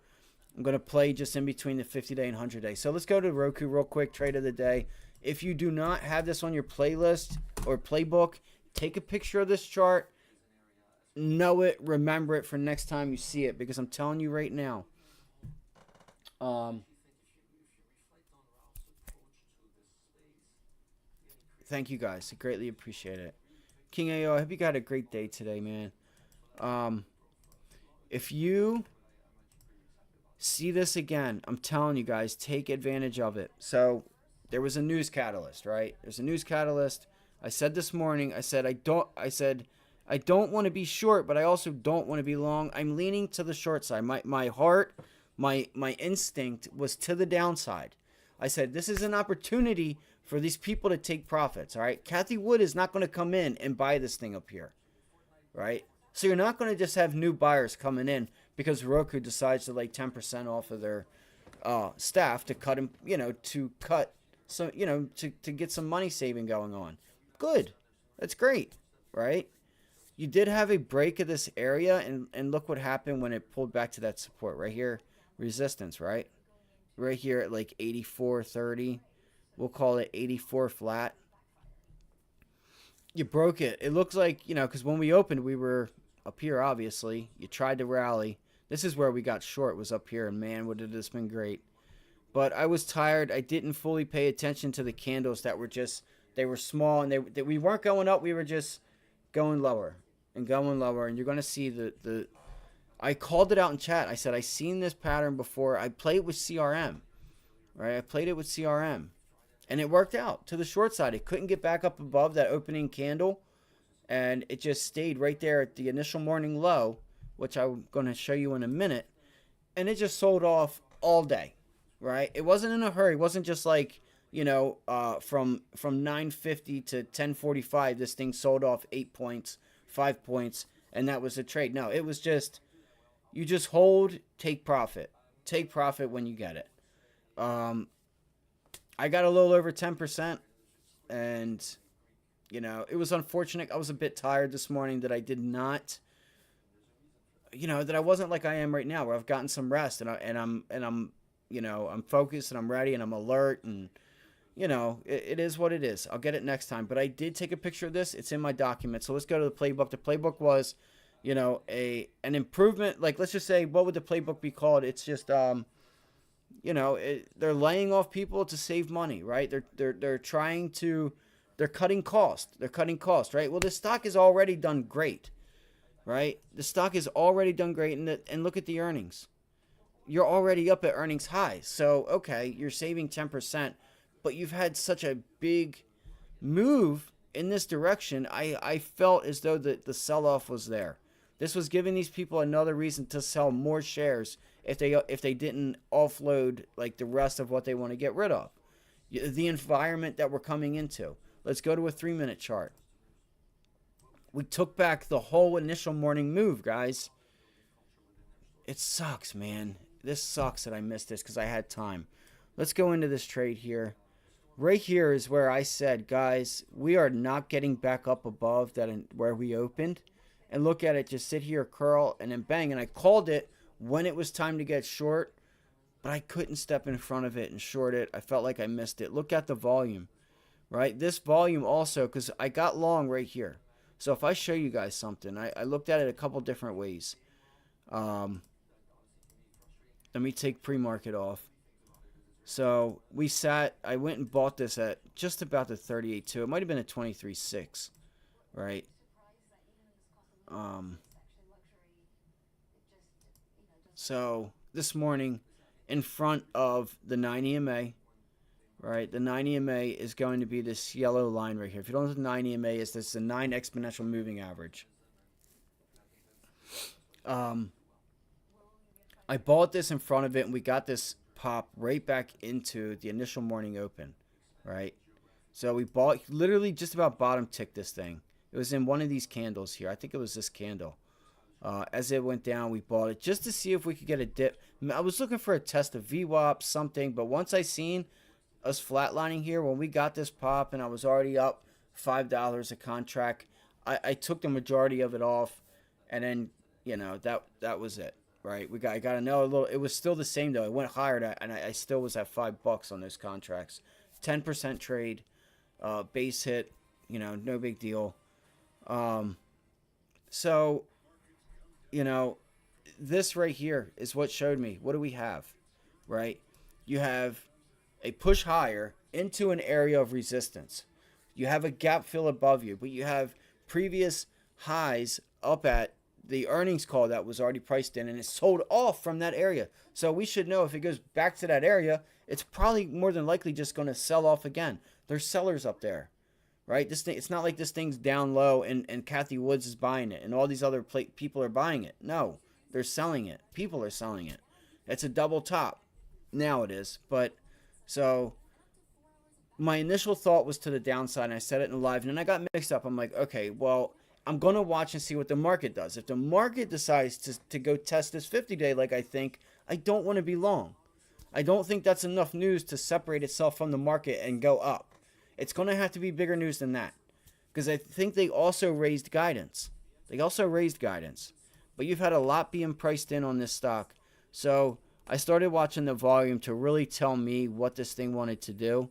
I'm going to play just in between the 50-day and 100-day. So let's go to Roku real quick, trade of the day. If you do not have this on your playlist or playbook, take a picture of this chart. Know it, remember it for next time you see it, because I'm telling you right now. Thank you guys. I greatly appreciate it. King AO, I hope you got a great day today, man. If you see this again, I'm telling you guys, take advantage of it. So there was a news catalyst, right? There's a news catalyst. I said this morning, I said I don't want to be short, but I also don't want to be long. I'm leaning to the short side. My heart, my instinct was to the downside. I said this is an opportunity for these people to take profits, all right? Kathy Wood is not going to come in and buy this thing up here, right? So you're not going to just have new buyers coming in because Roku decides to lay 10% off of their staff to cut them, to cut some, to get some money saving going on. Good. That's great, right? You did have a break of this area, and look what happened when it pulled back to that support right here. Resistance, right? Right here at like 84.30. We'll call it 84 flat. You broke it. It looks like, because when we opened, we were up here, obviously. You tried to rally. This is where we got short, was up here, and man, would it have been great. But I was tired. I didn't fully pay attention to the candles that were they were small, and we weren't going up. We were just going lower and going lower, and you're going to see the I called it out in chat. I said I seen this pattern before. I played with CRM, right? I played it with CRM, and it worked out to the short side. It couldn't get back up above that opening candle, and it just stayed right there at the initial morning low, which I'm going to show you in a minute, and it just sold off all day, right? It wasn't in a hurry. It wasn't just like, from 950 to 1045, this thing sold off 8 points, 5 points, and that was a trade. No, it was just, you just hold, take profit. Take profit when you get it. I got a little over 10%, and, it was unfortunate. I was a bit tired this morning that I did not, that I wasn't like I am right now, where I've gotten some rest, and I'm I'm focused, and I'm ready, and I'm alert, and it is what it is. I'll get it next time. But I did take a picture of this. It's in my document. So let's go to the playbook. The playbook was, an improvement. Like, let's just say, what would the playbook be called? It's just, they're laying off people to save money, right? They're trying to, they're cutting cost. They're cutting cost, right? Well, the stock has already done great, right? The stock has already done great, and look at the earnings. You're already up at earnings highs. So, okay, you're saving 10%. But you've had such a big move in this direction. I felt as though the sell-off was there. This was giving these people another reason to sell more shares if they didn't offload like the rest of what they want to get rid of. The environment that we're coming into. Let's go to a 3-minute chart. We took back the whole initial morning move, guys. It sucks, man. This sucks that I missed this because I had time. Let's go into this trade here. Right here is where I said, guys, we are not getting back up above that where we opened. And look at it, just sit here, curl, and then bang. And I called it when it was time to get short, but I couldn't step in front of it and short it. I felt like I missed it. Look at the volume, right? This volume also, because I got long right here. So if I show you guys something, I looked at it a couple different ways. Let me take pre-market off. So I went and bought this at just about the 38.2. It might have been a 23.6, right? So this morning in front of the 9 EMA, right? The 9 EMA is going to be this yellow line right here. If you don't know what the 9 EMA is, this is a 9 exponential moving average. I bought this in front of it, and we got this pop right back into the initial morning open, right? So we bought, literally just about bottom ticked this thing. It was in one of these candles here. I think it was this candle. As it went down, we bought it just to see if we could get a dip. I was looking for a test of VWAP, something, but once I seen us flatlining here, when we got this pop and I was already up $5 a contract, I took the majority of it off, and then, you know, that was it, right? I got another little. It was still the same though. It went higher, and I still was at $5 on those contracts. 10% trade, base hit, you know, no big deal. So, you know, this right here is what showed me. What do we have, right? You have a push higher into an area of resistance. You have a gap fill above you, but you have previous highs up at the earnings call that was already priced in, and it sold off from that area. So we should know if it goes back to that area, it's probably more than likely just going to sell off again. There's sellers up there, right? This thing, it's not like this thing's down low and Kathy Woods is buying it and all these other people are buying it. No, they're selling it. People are selling it. It's a double top. Now it is. But so my initial thought was to the downside, and I said it in live, and then I got mixed up. I'm like, okay, well, I'm going to watch and see what the market does. If the market decides to go test this 50-day like I think, I don't want to be long. I don't think that's enough news to separate itself from the market and go up. It's going to have to be bigger news than that, because I think they also raised guidance. But you've had a lot being priced in on this stock. So I started watching the volume to really tell me what this thing wanted to do.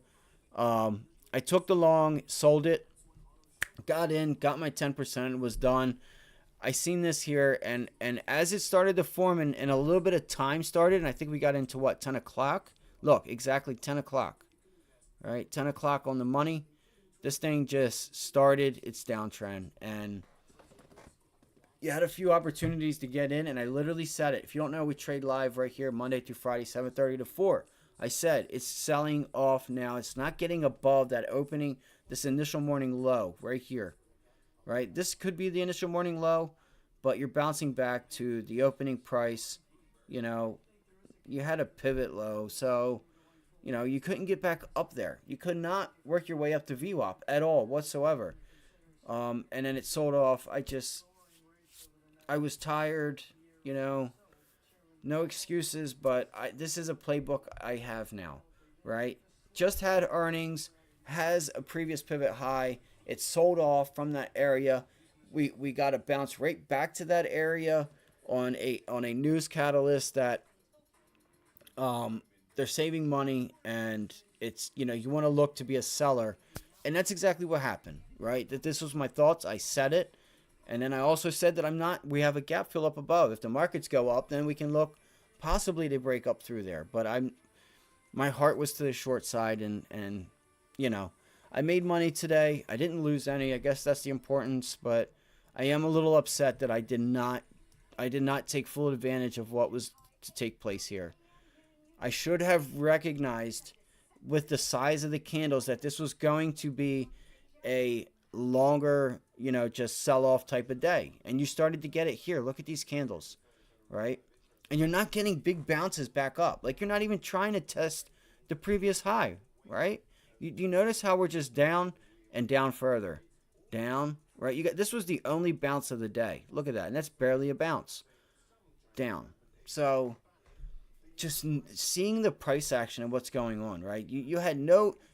I took the long, sold it, got in, got my 10%, was done. I seen this here, and as it started to form, and a little bit of time started, and I think we got into what, 10 o'clock? Look, exactly 10 o'clock. All right, 10 o'clock on the money. This thing just started its downtrend, and you had a few opportunities to get in, and I literally said it. If you don't know, we trade live right here Monday through Friday, 7:30 to 4. I said it's selling off now. It's not getting above that opening, this initial morning low right here. Right? This could be the initial morning low, but you're bouncing back to the opening price. You know, you had a pivot low, so, you know, you couldn't get back up there. You could not work your way up to VWAP at all whatsoever. And then it sold off. I was tired, you know, no excuses, but this is a playbook I have now, right? Just had earnings, has a previous pivot high. It sold off from that area. We got to bounce right back to that area on a news catalyst that they're saving money, and it's, you know, you want to look to be a seller, and that's exactly what happened, right? That this was my thoughts. I said it, and then I also said that we have a gap fill up above. If the markets go up, then we can look possibly to break up through there. But my heart was to the short side, and you know, I made money today. I didn't lose any. I guess that's the importance, but I am a little upset that I did not take full advantage of what was to take place here. I should have recognized with the size of the candles that this was going to be a longer, you know, just sell-off type of day. And you started to get it here. Look at these candles, right? And you're not getting big bounces back up. Like, you're not even trying to test the previous high, right? You notice how we're just down and down further. Down, right? This was the only bounce of the day. Look at that. And that's barely a bounce. Down. So just seeing the price action and what's going on, right? You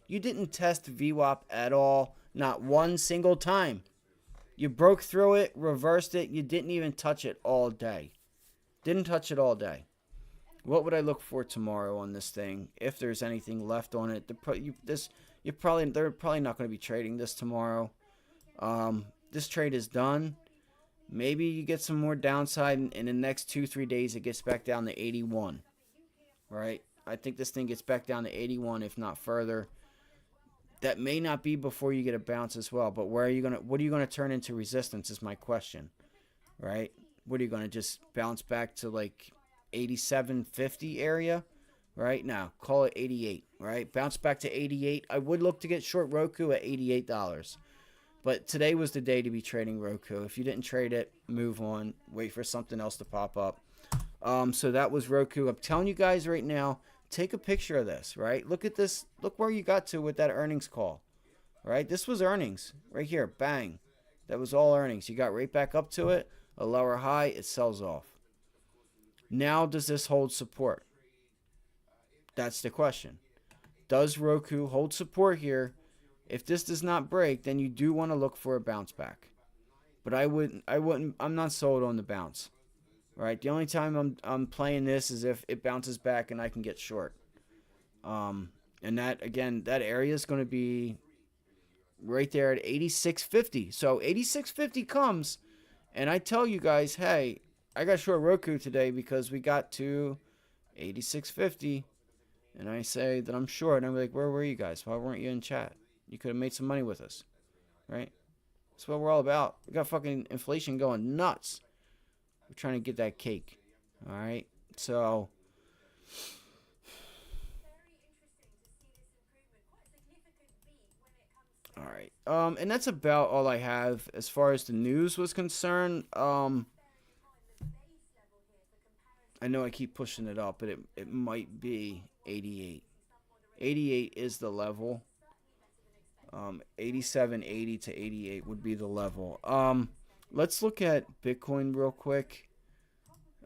didn't test VWAP at all. Not one single time. You broke through it, reversed it. You didn't even touch it all day. Didn't touch it all day. What would I look for tomorrow on this thing? If there's anything left on it, they're probably not going to be trading this tomorrow. This trade is done. Maybe you get some more downside in the next 2-3 days. It gets back down to 81. Right? I think this thing gets back down to 81, if not further. That may not be before you get a bounce as well. But what are you gonna turn into resistance is my question. Right? What are you gonna just bounce back to like 87.50 area? right? Now, call it 88, right? Bounce back to 88. I would look to get short Roku at $88. But today was the day to be trading Roku. If you didn't trade it, move on. Wait for something else to pop up. So that was Roku. I'm telling you guys right now, take a picture of this, right? Look at this. Look where you got to with that earnings call, right? This was earnings right here. Bang. That was all earnings. You got right back up to it. A lower high, it sells off. Now, does this hold support? That's the question. Does Roku hold support here? If this does not break, then you do want to look for a bounce back. But I'm not sold on the bounce. Right? The only time I'm playing this is if it bounces back and I can get short. And that, again, that area is going to be right there at 86.50. So 86.50 comes, and I tell you guys, hey, I got short Roku today because we got to 86.50. And I say that I'm short, and I'm like, where were you guys? Why weren't you in chat? You could have made some money with us, right? That's what we're all about. We got fucking inflation going nuts. We're trying to get that cake, all right? So, all right. And that's about all I have as far as the news was concerned. I know I keep pushing it up, but it might be 88. 88 is the level. 87.80 to 88 would be the level. Let's look at Bitcoin real quick.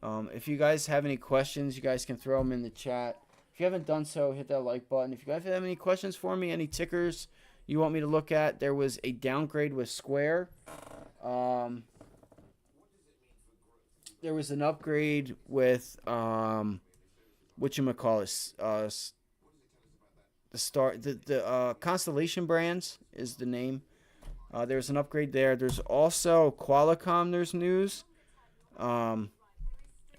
If you guys have any questions, you guys can throw them in the chat. If you haven't done so, hit that like button. If you guys have any questions for me, any tickers you want me to look at, there was a downgrade with Square. There was an upgrade with whatchamacallit, the Constellation Brands is the name. There's an upgrade there. There's also Qualcomm. There's news. I'll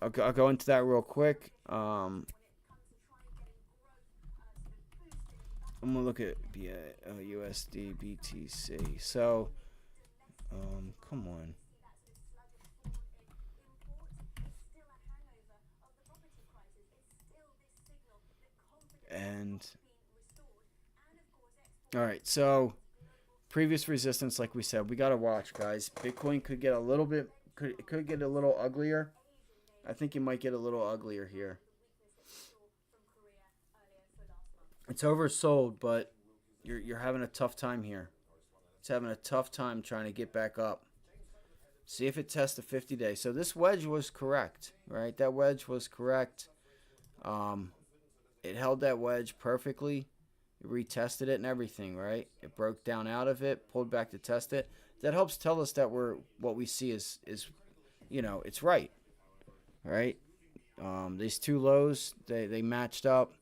go into that real quick. I'm gonna look at USD BTC. So, come on. And all right, so previous resistance, like we said, we gotta watch, guys. Bitcoin could get a little bit, could get a little uglier. I think you might get a little uglier here. It's oversold, but you're having a tough time here. It's having a tough time trying to get back up. See if it tests the 50-day. So this wedge was correct, right? That wedge was correct. It held that wedge perfectly. It retested it and everything, right? It broke down out of it, pulled back to test it. That helps tell us that what we see is it's right, right? These two lows, they matched up.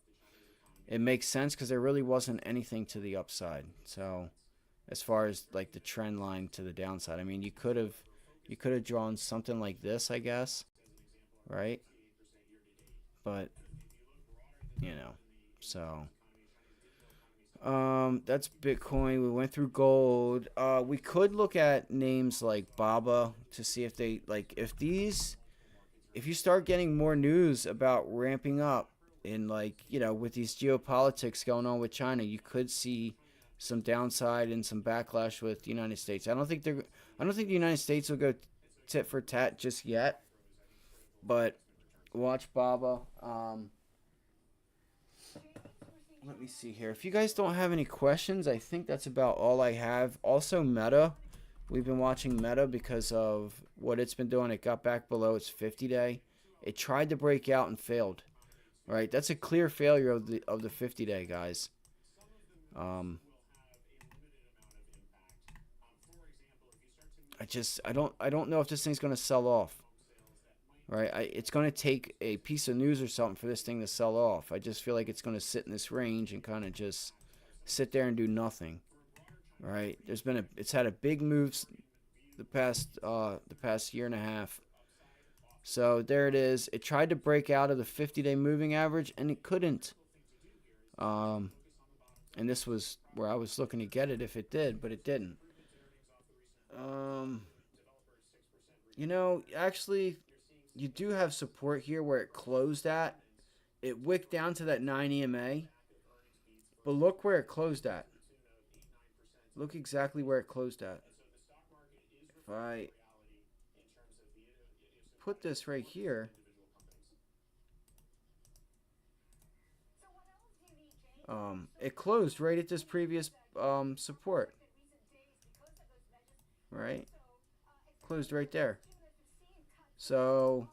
It makes sense because there really wasn't anything to the upside. So as far as like the trend line to the downside, I mean, you could have drawn something like this, I guess, right? But so that's Bitcoin. We went through gold. We could look at names like Baba to see if they if you start getting more news about ramping up in with these geopolitics going on with China, you could see some downside and some backlash with the United States. I don't think the United States will go tit for tat just yet, but watch Baba. Let me see here. If you guys don't have any questions, I think that's about all I have. Also, Meta. We've been watching Meta because of what it's been doing. It got back below its 50-day. It tried to break out and failed. Right? That's a clear failure of the 50-day, guys. I don't know if this thing's going to sell off. Right, it's going to take a piece of news or something for this thing to sell off. I just feel like it's going to sit in this range and kind of just sit there and do nothing. Right, it's had a big move the past year and a half. So there it is. It tried to break out of the 50-day moving average and it couldn't. And this was where I was looking to get it if it did, but it didn't. Actually, you do have support here where it closed at. it wicked down to that 9 EMA. But look where it closed at. Look exactly where it closed at. If I put this right here, it closed right at this previous support. Right? Closed right there. So,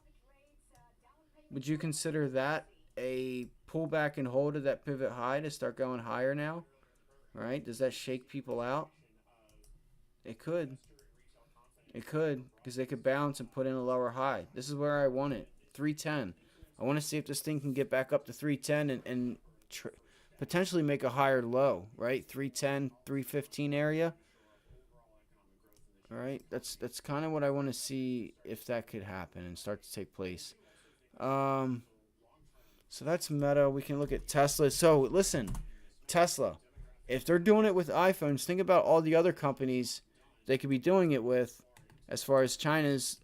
would you consider that a pullback and hold of that pivot high to start going higher now? Right? Does that shake people out? It could. It could, because they could bounce and put in a lower high. This is where I want it. 310. I want to see if this thing can get back up to 310 and potentially make a higher low, right? 310, 315 area. All right, that's kind of what I want to see if that could happen and start to take place. So that's Meta. We can look at Tesla. So listen, Tesla, if they're doing it with iPhones, think about all the other companies they could be doing it with, as far as China's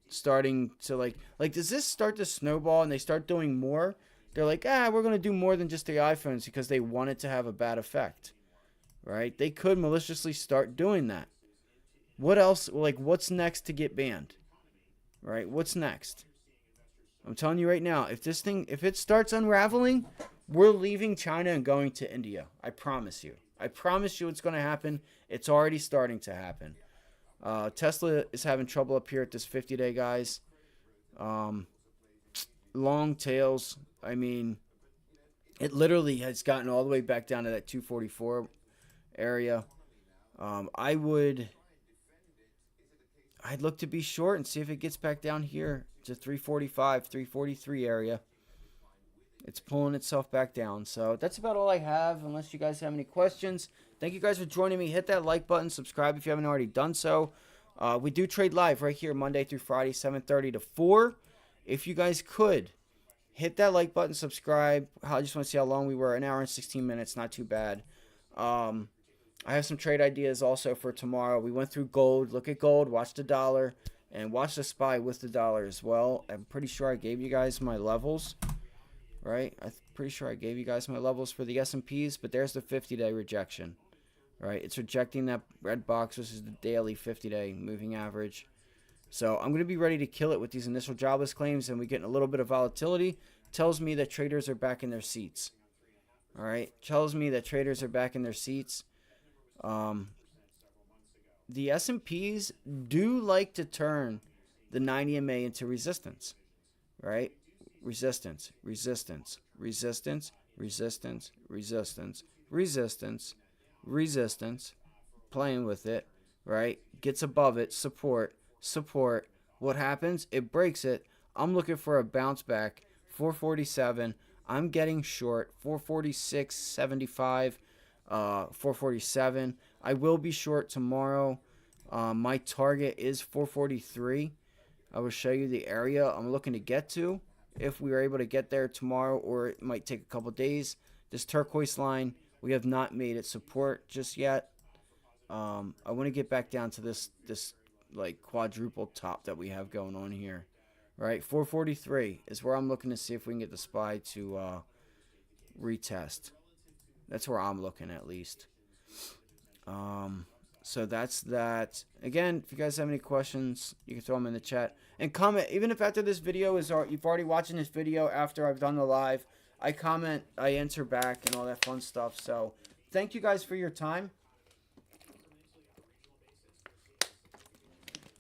starting to like does this start to snowball and they start doing more? They're like, we're going to do more than just the iPhones because they want it to have a bad effect, right? They could maliciously start doing that. What else? Like, what's next to get banned? Right? What's next? I'm telling you right now, if it starts unraveling, we're leaving China and going to India. I promise you. I promise you it's going to happen. It's already starting to happen. Tesla is having trouble up here at this 50-day, guys. Long tails. I mean, it literally has gotten all the way back down to that 244 area. I'd look to be short and see if it gets back down here to 345, 343 area. It's pulling itself back down. So that's about all I have, unless you guys have any questions. Thank you guys for joining me. Hit that like button. Subscribe if you haven't already done so. We do trade live right here Monday through Friday, 7:30 to 4. If you guys could, hit that like button, subscribe. I just want to see how long we were. An hour and 16 minutes. Not too bad. I have some trade ideas also for tomorrow. We went through gold. Look at gold. Watch the dollar. And watch the SPY with the dollar as well. I'm pretty sure I gave you guys my levels. Right? I'm pretty sure I gave you guys my levels for the S&Ps. But there's the 50-day rejection. Right? It's rejecting that red box. This is the daily 50-day moving average. So I'm going to be ready to kill it with these initial jobless claims. And we're getting a little bit of volatility. Tells me that traders are back in their seats. All right? Tells me that traders are back in their seats. The S&Ps do like to turn the 9 EMA into resistance, right? Resistance, resistance, resistance, resistance, resistance, resistance, resistance, playing with it, right? Gets above it, support, support. What happens? It breaks it. I'm looking for a bounce back, 447. I'm getting short, 446.75. 447. I will be short tomorrow. My target is 443. I will show you the area I'm looking to get to if we are able to get there tomorrow, or it might take a couple days. This turquoise line, we have not made it support just yet. I want to get back down to this like quadruple top that we have going on here. Right, 443 is where I'm looking to see if we can get the SPY to retest. That's where I'm looking, at least. So that's that. Again, if you guys have any questions, you can throw them in the chat. And comment, even if after this video you've already watching this video after I've done the live, I comment, I answer back and all that fun stuff. So thank you guys for your time.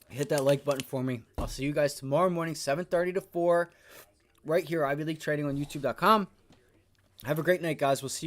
Hit that like button for me. I'll see you guys tomorrow morning, 7:30 to 4, right here, Ivy League Trading on YouTube.com. Have a great night, guys. We'll see you.